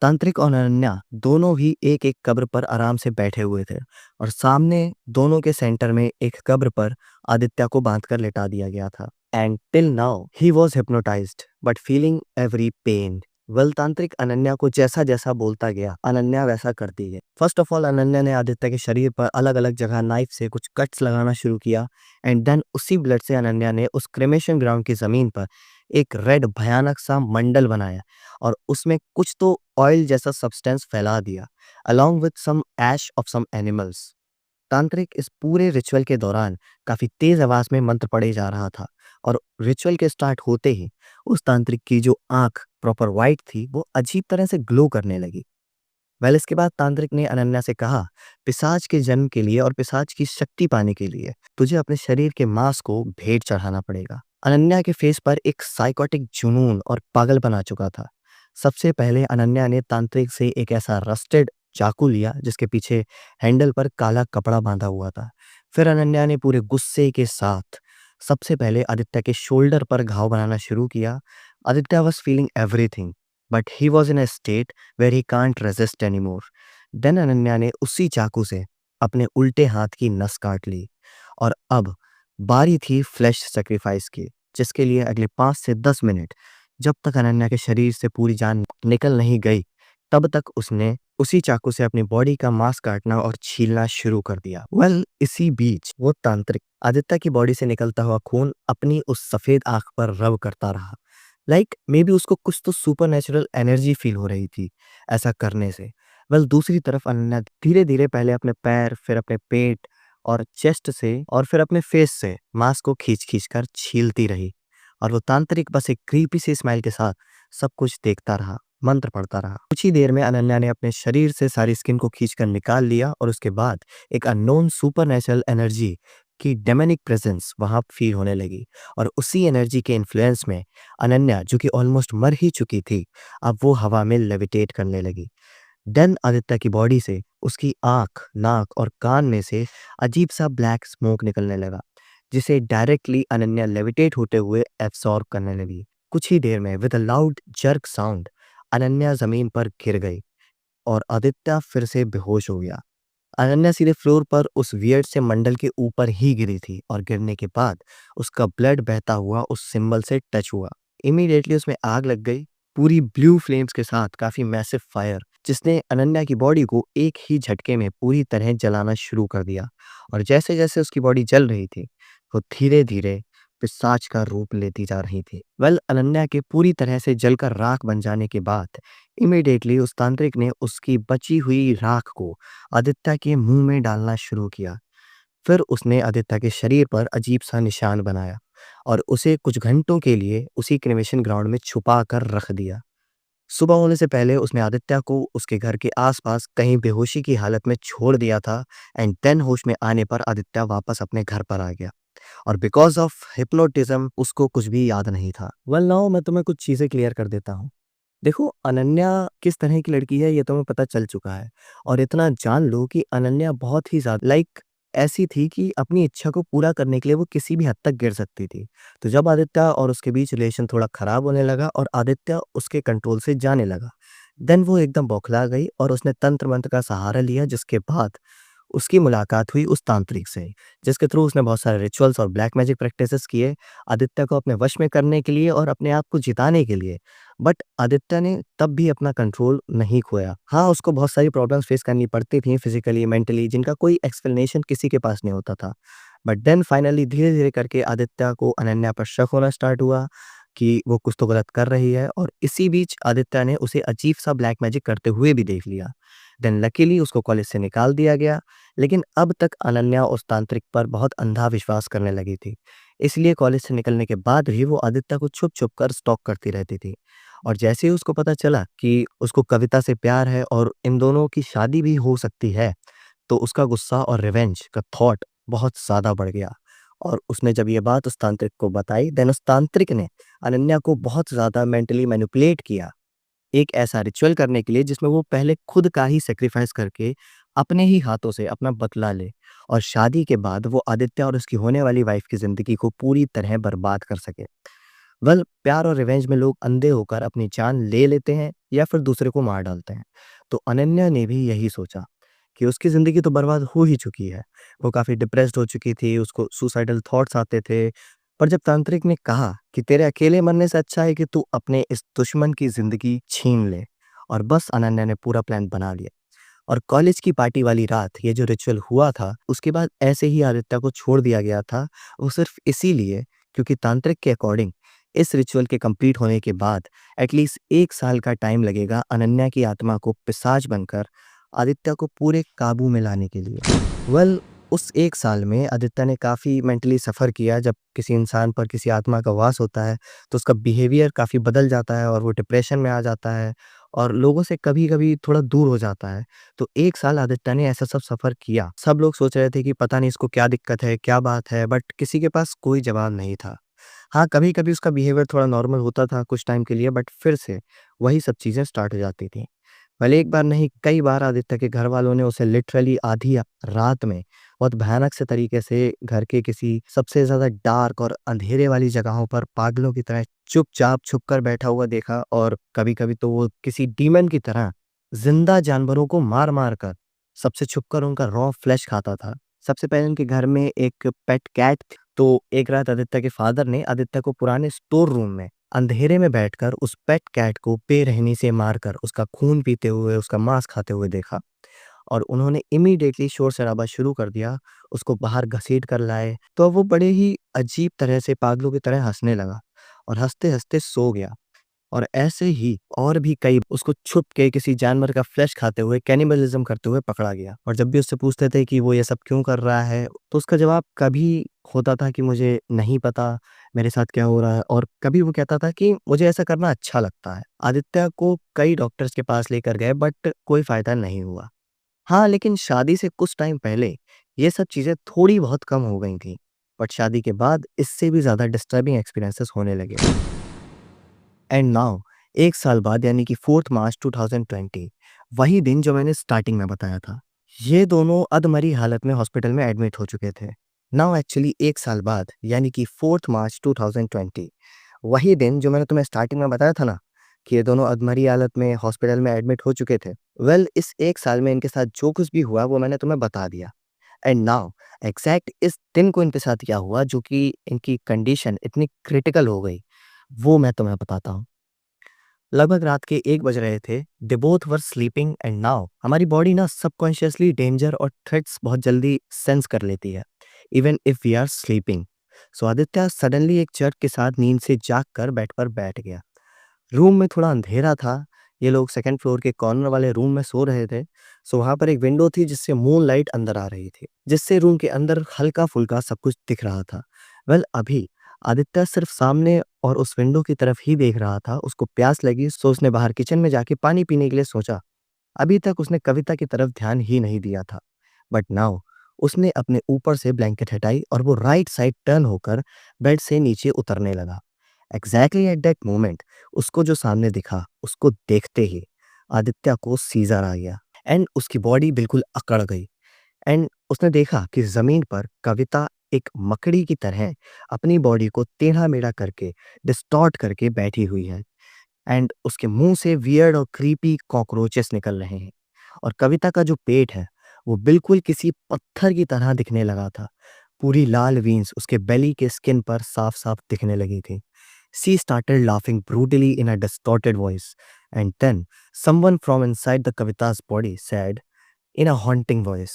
तांत्रिक और अनन्या दोनों ही एक-एक कब्र पर आराम से बैठे हुए थे और सामने दोनों के सेंटर में एक कब्र पर आदित्य को बांधकर लिटा दिया गया था। And till now he was hypnotised but feeling every pain. Well तांत्रिक अनन्या को जैसा-जैसा बोलता गया, अनन्या वैसा करती गई। फर्स्ट ऑफ ऑल अनन्या ने आदित्य के शरीर पर अलग-अलग जगह नाइफ से कुछ कट्स लगाना शुरू किया एंड देन उसी ब्लड से अनन्या ने उस क्रेमेशन ग्राउंड की जमीन पर एक रेड भयानक सा मंडल बनाया और उसमें कुछ तो ऑयल जैसा सब्सटेंस फैला दिया along with some ash of some animals। तांत्रिक इस पूरे रिचुअल के दौरान काफी तेज आवाज में मंत्र पढ़े जा रहा था और रिचुअल के स्टार्ट होते ही उस तांत्रिक की जो आंख प्रॉपर वाइट थी वो अजीब तरह से ग्लो करने लगी। वेल इसके बाद तांत्रिक ने अनन्या से कहा, पिशाच के जन्म के लिए और पिशाच की शक्ति पाने के लिए तुझे अपने शरीर के मांस को भेंट चढ़ाना पड़ेगा। अनन्या के फेस पर एक साइकोटिक जुनून और पागलपन आ चुका था। सबसे पहले अनन्या ने तांत्रिक से एक ऐसा रस्टेड चाकू लिया जिसके पीछे हैंडल पर काला कपड़ा बांधा हुआ था। फिर अनन्या ने पूरे गुस्से के साथ सबसे पहले आदित्य के शोल्डर पर घाव बनाना शुरू किया। Aditya was feeling everything but he was in a state where he can't resist anymore. Then Ananya ने उसी चाकू से अपने उल्टे हाथ की नस काट ली और अब बारी थी फ्लैश सेक्रीफाइस की, जिसके लिए अगले 5 से 10 मिनट जब तक अनन्या के शरीर से पूरी जान निकल नहीं गई तब तक उसने उसी चाकू से अपनी बॉडी का मांस काटना और छीलना शुरू कर दिया। वेल इसी बीच वो तांत्रिक आदित्य की बॉडी से निकलता हुआ खून अपनी उस सफेद आंख पर रब करता रहा। लाइक मे बी उसको कुछ तो सुपर नेचुरल एनर्जी फील हो रही थी ऐसा करने से। वेल दूसरी तरफ अनन्या धीरे धीरे पहले अपने पैर, फिर अपने पेट और चेस्ट से और फिर अपने फेस से मांस को खींच खींच कर छीलती रही और वो तांत्रिक बस एक क्रीपी सी स्माइल के साथ सब कुछ देखता रहा, मंत्र पढ़ता रहा। कुछ ही देर में अनन्या ने अपने शरीर से सारी स्किन को खींचकर निकाल लिया और उसके बाद एक अननोन सुपर नेचुरल एनर्जी की डेमोनिक प्रेजेंस वहां फील होने लगी और उसी एनर्जी के इन्फ्लुएंस में अनन्या जो कि ऑलमोस्ट मर ही चुकी थी अब वो हवा में लेविटेट करने लगी। देन आदित्य की बॉडी से उसकी आंख, नाक और कान में से अजीब सा ब्लैक स्मोक निकलने लगा जिसे डायरेक्टली अनन्या लेविटेट होते हुए एब्सॉर्ब करने लगी। कुछ ही देर में with a loud jerk sound Ananya जमीन पर गिर गई और आदित्य फिर से बेहोश हो गया। अनन्या सीधे फ्लोर पर उस वियर्ड से मंडल के ऊपर ही गिरी थी और गिरने के बाद उसका ब्लड बहता हुआ उस सिंबल से टच हुआ। इमीडिएटली उसमें आग लग गई, पूरी ब्लू फ्लेम्स के साथ काफी मैसिव फायर जिसने अनन्या की बॉडी को एक ही झटके में पूरी तरह जलाना शुरू कर दिया और जैसे जैसे उसकी बॉडी जल रही थी वो धीरे धीरे पिशाच का रूप लेती जा रही थी। वेल अनन्या के पूरी तरह से जलकर राख बन जाने के बाद इमीडिएटली उस तांत्रिक ने उसकी बची हुई राख को आदित्य के मुंह में डालना शुरू किया। फिर उसने आदित्य के शरीर पर अजीब सा निशान बनाया और उसे कुछ घंटों के लिए उसी क्रिमेशन ग्राउंड में छुपा कर रख दिया। सुबह होने से पहले उसने आदित्य को उसके घर के आसपास कहीं बेहोशी की हालत में छोड़ दिया था एंड देन होश में आने पर आदित्य वापस अपने घर पर आ गया और बिकॉज ऑफ हिप्नोटिज्म उसको कुछ भी याद नहीं था। वेल नाउ मैं तुम्हें कुछ चीजें क्लियर कर देता हूँ। देखो अनन्या किस तरह की लड़की है ये तुम्हें पता चल चुका है और इतना जान लो कि अनन्या बहुत ही ज्यादा ऐसी थी कि अपनी इच्छा को पूरा करने के लिए वो किसी भी हद तक गिर सकती थी। तो जब आदित्य और उसके बीच रिलेशन थोड़ा खराब होने लगा और आदित्य उसके कंट्रोल से जाने लगा देन वो एकदम बौखला गई और उसने तंत्र मंत्र का सहारा लिया जिसके बाद उसकी मुलाकात हुई उस तांत्रिक से जिसके थ्रू उसने बहुत सारे रिचुअल्स और ब्लैक मैजिक प्रैक्टिसेस किए आदित्य को अपने वश में करने के लिए और अपने आप को जिताने के लिए। बट आदित्य ने तब भी अपना कंट्रोल नहीं खोया। हाँ उसको बहुत सारी प्रॉब्लम्स फेस करनी पड़ती थी फिजिकली, मेंटली, जिनका कोई एक्सप्लेनेशन किसी के पास नहीं होता था। बट देन फाइनली धीरे धीरे करके आदित्य को अनन्या पर शक होना स्टार्ट हुआ कि वो कुछ तो गलत कर रही है और इसी बीच आदित्य ने उसे अजीब सा ब्लैक मैजिक करते हुए भी देख लिया। देन लकीली उसको कॉलेज से निकाल दिया गया। लेकिन अब तक अनन्या उस तांत्रिक पर बहुत अंधा विश्वास करने लगी थी, इसलिए कॉलेज से निकलने के बाद भी वो आदित्य को छुप छुप कर स्टॉक करती रहती थी। और जैसे ही उसको पता चला कि उसको कविता से प्यार है और इन दोनों की शादी भी हो सकती है तो उसका गुस्सा और रिवेंज का थॉट बहुत ज़्यादा बढ़ गया और उसने जब ये बात उस तांत्रिक को बताई देन उस तांत्रिक ने अनन्या को बहुत ज़्यादा मेंटली मैनिपुलेट किया एक ऐसा रिचुअल करने के लिए जिसमें वो पहले खुद का ही सेक्रीफाइस करके अपने ही हाथों से अपना बदला ले और शादी के बाद वो आदित्य और उसकी होने वाली वाइफ की जिंदगी को पूरी तरह बर्बाद कर सके। वेल प्यार और रिवेंज में लोग अंधे होकर अपनी जान ले लेते हैं या फिर दूसरे को मार डालते हैं। तो अनन्या ने भी यही सोचा कि उसकी ज़िंदगी तो बर्बाद हो ही चुकी है। वो काफ़ी डिप्रेस्ड हो चुकी थी, उसको सुसाइडल थॉट्स आते थे। पर जब तांत्रिक ने कहा कि तेरे अकेले मरने से अच्छा है कि तू अपने इस दुश्मन की ज़िंदगी छीन ले, और बस अनन्या ने पूरा प्लान बना लिया। और कॉलेज की पार्टी वाली रात ये जो रिचुअल हुआ था, उसके बाद ऐसे ही आदित्य को छोड़ दिया गया था। वो सिर्फ़ इसीलिए क्योंकि तांत्रिक के अकॉर्डिंग इस रिचुअल के कंप्लीट होने के बाद एटलीस्ट 1 साल का टाइम लगेगा अनन्या की आत्मा को पिशाच बनकर आदित्य को पूरे काबू में लाने के लिए। वेल उस 1 साल में आदित्य ने काफ़ी मेंटली सफ़र किया। जब किसी इंसान पर किसी आत्मा का वास होता है, तो उसका बिहेवियर काफ़ी बदल जाता है और वो डिप्रेशन में आ जाता है और लोगों से कभी-कभी थोड़ा दूर हो जाता है। तो 1 साल आदित्य ने ऐसा सब सफ़र किया। सब लोग सोच रहे थे कि पता नहीं इसको क्या दिक्कत है, क्या बात है, बट किसी के पास कोई जवाब नहीं था। हाँ, कभी-कभी उसका बिहेवियर थोड़ा नॉर्मल होता था कुछ टाइम के लिए, बट फिर से वही सब चीज़ें स्टार्ट हो जाती थीं। भले एक बार नहीं, कई बार आदित्य के घरवालों ने उसे लिटरली आधी रात में बहुत भयानक से तरीके से घर के किसी सबसे ज़्यादा डार्क और अंधेरे वाली जगहों पर पागलों की तरह चुपचाप छुपकर बैठा हुआ देखा, और कभी-कभी तो वो किसी डीमन की तरह ज़िंदा जानवरों को मार-मार कर सबसे छुपकर उनका रॉ फ्लेश खाता था। सबसे पहले उनके घर में एक पेट कैट थी, तो एक रात आदित्य के फादर ने आदित्य को पुराने स्टोर रूम में अंधेरे में बैठकर उस पेट कैट को बेरहमी से मारकर उसका खून पीते हुए, उसका मांस खाते हुए देखा। और उन्होंने इमीडिएटली शोर-शराबा शुरू कर दिया, उसको बाहर घसीट कर लाए। तो अब वो बड़े ही अजीब तरह से पागलों की तरह हँसने लगा और हँसते-हँसते सो गया। और ऐसे ही और भी कई उसको छुप के किसी जानवर का फ्लेश खाते हुए, कैनिबलिज़्म करते हुए पकड़ा गया। और जब भी उससे पूछते थे कि वो ये सब क्यों कर रहा है, तो उसका जवाब कभी होता था कि मुझे नहीं पता मेरे साथ क्या हो रहा है, और कभी वो कहता था कि मुझे ऐसा करना अच्छा लगता है। आदित्य को कई डॉक्टर्स के पास लेकर गए, बट कोई फ़ायदा नहीं हुआ। हाँ, लेकिन शादी से कुछ टाइम पहले ये सब चीज़ें थोड़ी बहुत कम हो गई थीं। बट शादी के बाद इससे भी ज़्यादा डिस्टर्बिंग एक्सपीरियंसेस होने लगे। एंड नाउ 1 साल बाद यानी कि 4th मार्च 2020, वही दिन जो मैंने स्टार्टिंग में बताया था। ये दोनों अधमरी हालत में हॉस्पिटल में एडमिट हो चुके थे। नाउ एक्चुअली 1 साल बाद यानी कि 4th मार्च 2020, वही दिन जो मैंने तुम्हें स्टार्टिंग में बताया था ना कि ये दोनों अधमरी हालत में हॉस्पिटल में एडमिट हो चुके थे। वेल इस 1 साल में इनके साथ जो कुछ भी हुआ वो मैंने तुम्हें बता दिया। एंड नाउ एग्ज़ैक्ट इस दिन को इनके साथ क्या हुआ जो कि इनकी कंडीशन इतनी क्रिटिकल हो गई, वो मैं तुम्हें बताता हूँ। लगभग रात के 1 बज रहे थे। They both were sleeping and now हमारी बॉडी ना सबकॉन्शियसली डेंजर और थ्रेट्स बहुत जल्दी सेंस कर लेती है, even if we are sleeping. So Aditya suddenly एक चर्च के साथ नींद से जाग कर बेड पर बैठ गया। रूम में थोड़ा अंधेरा था। ये लोग सेकंड फ्लोर के कॉर्नर वाले रूम में सो रहे थे। सो वहाँ पर एक विंडो थी जिससे मून लाइट अंदर आ रही थी, जिससे रूम के अंदर हल्का-फुल्का सब कुछ दिख रहा था। वेल अभी आदित्य सिर्फ सामने और उस विंडो की तरफ ही देख रहा था। उसको प्यास लगी, सो उसने बाहर किचन में जाके पानी पीने के लिए सोचा। अभी तक उसने कविता की तरफ ध्यान ही नहीं दिया था। बट नाउ उसने अपने ऊपर से ब्लैंकेट हटाई और वो राइट साइड टर्न होकर बेड से नीचे उतरने लगा। एग्जैक्टली एट दैट मोमेंट उसको जो सामने दिखा, उसको देखते ही आदित्य को सीजर आ गया एंड उसकी बॉडी बिल्कुल अकड़ गई। एंड उसने देखा कि जमीन पर कविता एक मकड़ी की तरह अपनी बॉडी को टेढ़ा मेढ़ा करके डिस्टॉर्ट करके बैठी हुई है। एंड उसके मुंह से वियर्ड और क्रीपी कॉकरोचेस निकल रहे हैं। और कविता का जो पेट है वो बिल्कुल किसी पत्थर की तरह दिखने लगा था। पूरी लाल वीन्स उसके बेली के स्किन पर साफ साफ दिखने लगी थी। She started laughing brutally in a distorted voice, and then someone from inside the Kavita's body said in a haunting voice,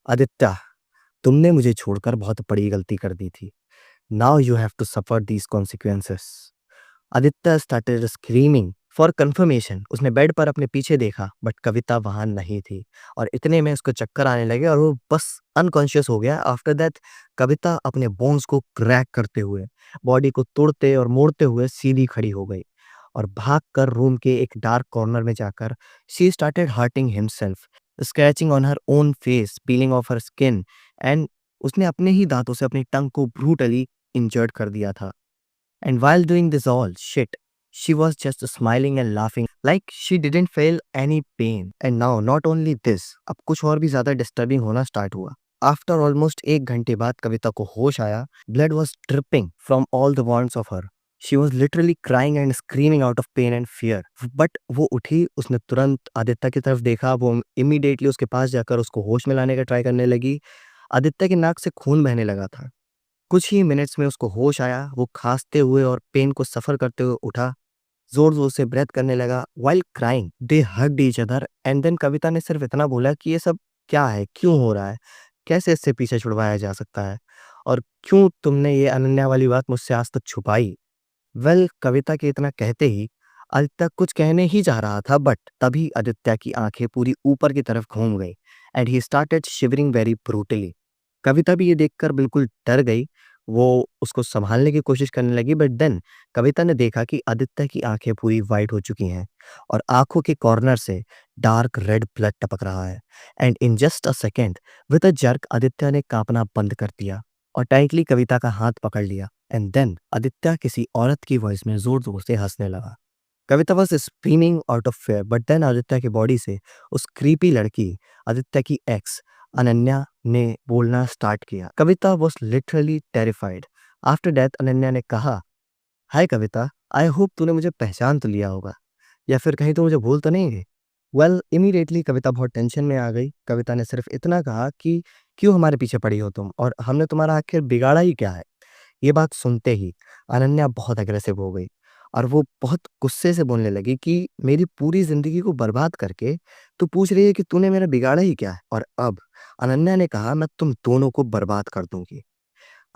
Aditya, तुमने मुझे छोड़कर बहुत बड़ी गलती कर दी थी। Now you have to suffer these consequences. Aditya started screaming for confirmation. उसने बेड पर अपने पीछे देखा, बट कविता वहां नहीं थी। और इतने में उसको चक्कर आने लगे और वो बस अनकॉन्शियस हो गया। आफ्टर दैट कविता अपने बोन्स को क्रैक करते हुए, बॉडी को तोड़ते और मोड़ते हुए सीधी खड़ी हो गई और भागकर रूम के एक डार्क कॉर्नर में जाकर she started hurting himself, scratching on her own face, piling of her skin, and उसने अपने ही दांतों से अपनी टंग को ब्रूटली इंजर्ड कर दिया था। And while doing this all shit, she was just smiling and laughing like she didn't feel any pain. And now not only this, अब कुछ और भी ज्यादा डिस्टर्बिंग होना स्टार्ट हुआ। आफ्टर ऑलमोस्ट 1 घंटे बाद कविता को होश आया। Blood was dripping from all the wounds of her. She was literally crying and screaming out of pain and fear. But वो उठी, उसने तुरंत आदित्य की तरफ देखा, वो इमीडिएटली उसके पास जाकर उसको होश में लाने का ट्राई करने लगी। आदित्य की नाक से खून बहने लगा था। कुछ ही मिनट्स में उसको होश आया, वो खांसते हुए और पेन को सफ़र करते हुए उठा, ज़ोर-ज़ोर से ब्रेथ करने लगा। While crying, they hugged each other and then Kavita ने सिर्फ़ इतना बोला कि ये सब क्या है? क्यों हो रहा है? कैसे इससे पीछे छुड़वाया जा सकता है? और क्यों तुमने ये अनन्या वाली बात मुझसे आज तक छुपाई? कविता के इतना कहते ही आदित्य कुछ कहने ही जा रहा था, बट तभी आदित्य की आंखें पूरी ऊपर की तरफ घूम गई and he started shivering very brutally. Kavita भी ये देखकर बिल्कुल डर गई। वो उसको संभालने की कोशिश करने लगी, बट देन कविता ने देखा कि आदित्य की आंखें पूरी वाइट हो चुकी हैं और आंखों के कॉर्नर से डार्क रेड ब्लड टपक रहा है। And in just a second, with a jerk, Aditya ने कांपना बंद कर दिया और टाइटली कविता का हाथ पकड़ लिया। एंड देन आदित्य किसी औरत की वॉइस में जोर जोर से हंसने लगा। Kavita was screaming out of fear, but then Aditya की बॉडी से उस क्रीपी लड़की, आदित्य की एक्स अनन्या ने बोलना स्टार्ट किया। Kavita was literally terrified. After death Ananya ने कहा, हाय कविता, आई होप तूने मुझे पहचान तो लिया होगा, या फिर कहीं तो मुझे भूल तो नहीं गई। इमीडिएटली कविता बहुत टेंशन में आ गई। कविता ने सिर्फ इतना कहा कि क्यों हमारे पीछे पड़ी हो तुम, और हमने तुम्हारा आखिर बिगाड़ा ही क्या है? ये बात सुनते ही अनन्या बहुत अग्रेसिव हो गई और वो बहुत गुस्से से बोलने लगी कि मेरी पूरी ज़िंदगी को बर्बाद करके तू पूछ रही है कि तूने मेरा बिगाड़ा ही क्या है? और अब अनन्या ने कहा, मैं तुम दोनों को बर्बाद कर दूँगी।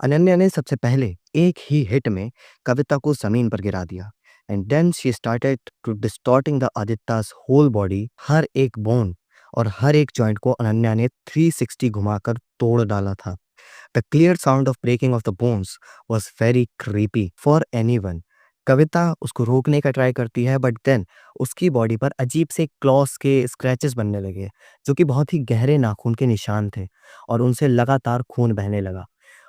अनन्या ने सबसे पहले एक ही हिट में कविता को ज़मीन पर गिरा दिया and then she started to distorting the Aditya's whole body. हर एक बोन और हर एक जॉइंट को अनन्या ने 360 घुमाकर तोड़ डाला था। The clear sound of breaking of the bones was very creepy for anyone. कविता उसको रोकने का ट्राई करती है, बट देन उसकी बॉडी पर अजीब से क्लॉस के स्क्रैचेस बनने लगे जो कि बहुत ही गहरे नाखून के निशान थे और उनसे लगातार खून बहने लगा।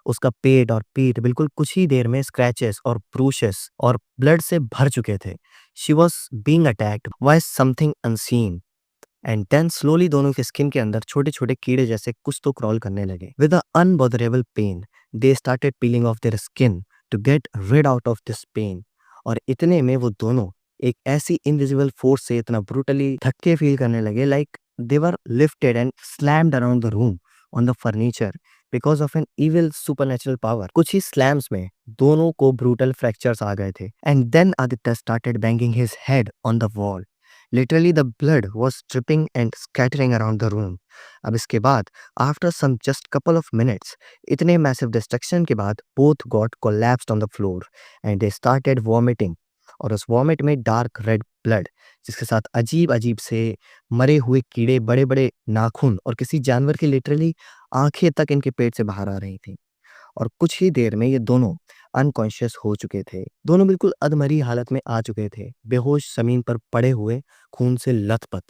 उसका पेट और पीठ बिल्कुल कुछ ही देर में स्क्रैचेस और ब्रूशेस और ब्लड से भर चुके थे। She was being attacked by something unseen and then slowly दोनों के स्किन के अंदर छोटे छोटे कीड़े जैसे कुछ तो क्रॉल करने लगे। With a unbotherable pain they started peeling off their skin to get rid out of this pain. और इतने में वो दोनों एक ऐसी इनविजिबल फोर्स से इतना ब्रूटली धक्के फील करने लगे, like they were lifted and slammed around the room on the furniture because of an evil supernatural power. कुछ ही स्लैम्स में दोनों को ब्रूटल फ्रैक्चर्स आ गए थे and then Aditya started banging his head on the wall. Literally, the blood was dripping and scattering around the room. अब इसके बाद, after some just couple of minutes, इतने massive destruction के बाद, both got collapsed on the floor and they started vomiting. और उस vomit में dark red blood, जिसके साथ अजीब अजीब से मरे हुए कीड़े, बड़े बड़े नाखून और किसी जानवर की लिटरली आंखें तक इनके पेट से बाहर आ रही थी। और कुछ ही देर में ये दोनों अनकॉन्शियस हो चुके थे। दोनों बिल्कुल अधमरी हालत में आ चुके थे, बेहोश ज़मीन पर पड़े हुए, खून से लथपथ।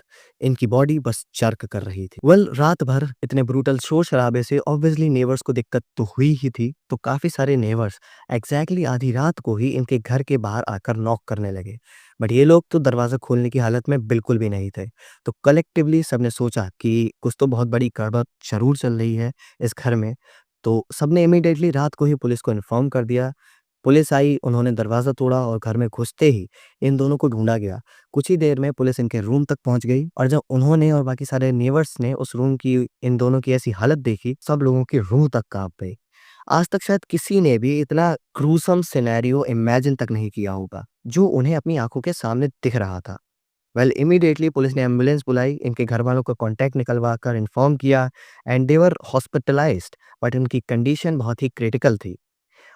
इनकी बॉडी बस चर्क कर रही थी। रात भर इतने ब्रूटल शोर-शराबे से ऑब्वियसली नेबर्स को दिक्कत तो हुई ही थी, तो काफ़ी सारे नेबर्स एग्ज़ैक्टली आधी रात को ही इनके घर के बाहर आकर नॉक करने लगे। बट ये लोग तो दरवाज़ा खोलने की हालत में बिल्कुल भी नहीं थे। तो कलेक्टिवली सबने सोचा कि कुछ तो बहुत बड़ी गड़बड़ ज़रूर चल रही है इस घर में। तो सबने इमीडिएटली रात को ही पुलिस को इन्फॉर्म कर दिया। पुलिस आई, उन्होंने दरवाज़ा तोड़ा और घर में घुसते ही इन दोनों को ढूँढा गया। कुछ ही देर में पुलिस इनके रूम तक पहुँच गई और जब उन्होंने और बाकी सारे नेबर्स ने उस रूम की, इन दोनों की ऐसी हालत देखी, सब लोगों की रूह तक काँप गई। आज तक शायद किसी ने भी इतना ग्रूसम सिनेरियो इमेजिन तक नहीं किया होगा, जो उन्हें अपनी आँखों के सामने दिख रहा था। इमीडिएटली पुलिस ने एम्बुलेंस बुलाई, इनके घरवालों का कॉन्टैक्ट निकलवा कर इन्फॉर्म किया and they were hospitalised, but इनकी कंडीशन बहुत ही क्रिटिकल थी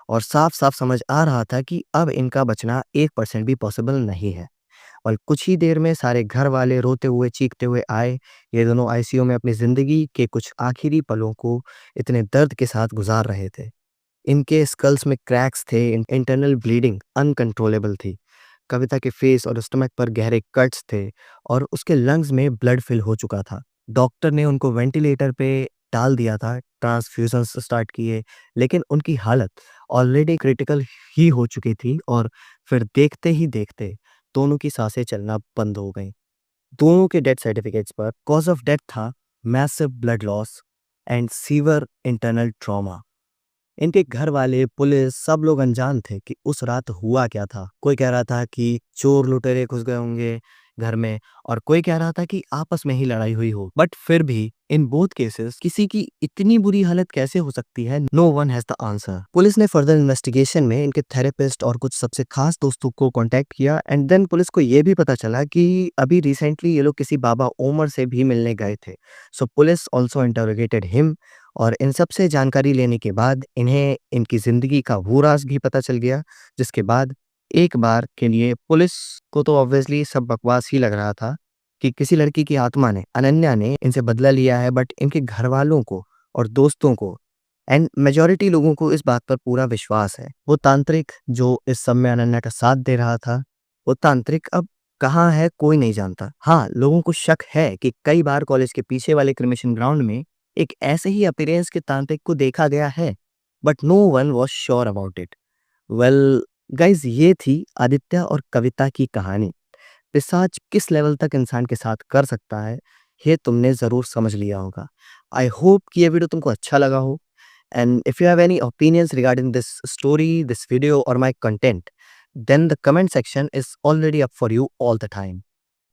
और साफ-साफ समझ आ रहा था कि अब इनका बचना 1% भी पॉसिबल नहीं है। और कुछ ही देर में सारे घर वाले रोते हुए, चीखते हुए आए। ये दोनों आईसीयू में अपनी ज़िंदगी के कुछ आखिरी पलों को इतने दर्द के साथ गुज़ार रहे थे। इनके स्कल्स में क्रैक्स थे, इंटरनल ब्लीडिंग अनकंट्रोलेबल थी। कविता के फेस और स्टमक पर गहरे कट्स थे और उसके लंग्स में ब्लड फिल हो चुका था। डॉक्टर ने उनको वेंटिलेटर पे डाल दिया था, ट्रांसफ्यूजन्स स्टार्ट किए, लेकिन उनकी हालत ऑलरेडी क्रिटिकल ही हो चुकी थी और फिर देखते ही देखते दोनों की सांसें चलना बंद हो गईं। दोनों के डेथ सर्टिफिकेट्स पर कॉज ऑफ डेथ था massive blood loss and severe internal trauma. इनके घर वाले, पुलिस सब लोग अनजान थे कि उस रात हुआ क्या था। कोई कह रहा था कि चोर लुटेरे घुस गए होंगे घर में और कोई कह रहा था कि आपस में ही लड़ाई हुई हो। बट फिर भी इन बोथ केसेस किसी की इतनी बुरी हालत कैसे हो सकती है? No one has the answer. Police ने फर्दर इन्वेस्टिगेशन में इनके थेरेपिस्ट और कुछ सबसे खास दोस्तों को कांटेक्ट किया एंड देन पुलिस को ये भी पता चला कि अभी रिसेंटली ये लोग किसी बाबा ओमर से भी मिलने गए थे। सो पुलिस ऑल्सो इंटरोगेटेड हिम और इन सब से जानकारी लेने के बाद इन्हें इनकी ज़िंदगी का वो राज़ भी पता चल गया, जिसके बाद एक बार के लिए पुलिस को तो ऑब्वियसली सब बकवास ही लग रहा था कि किसी लड़की की आत्मा ने, अनन्या ने इनसे बदला लिया है, बट इनके घरवालों को और दोस्तों को एंड मेजॉरिटी लोगों को इस बात पर पूरा विश्वास है। वो तांत्रिक जो इस सब में अनन्या का साथ दे रहा था, वो तांत्रिक अब कहाँ है कोई नहीं जानता। हाँ, लोगों को शक है कि कई बार कॉलेज के पीछे वाले क्रिमेशन ग्राउंड में एक ऐसे ही अपीयरेंस के तांत्रिक को देखा गया है, but no one was sure about it. Well guys, ये थी आदित्य और कविता की कहानी। पिशाच किस लेवल तक इंसान के साथ कर सकता है, ये तुमने ज़रूर समझ लिया होगा। आई होप कि ये वीडियो तुमको अच्छा लगा हो and if you have any opinions regarding this story, this video और my content, then the comment section is already up for you all the time.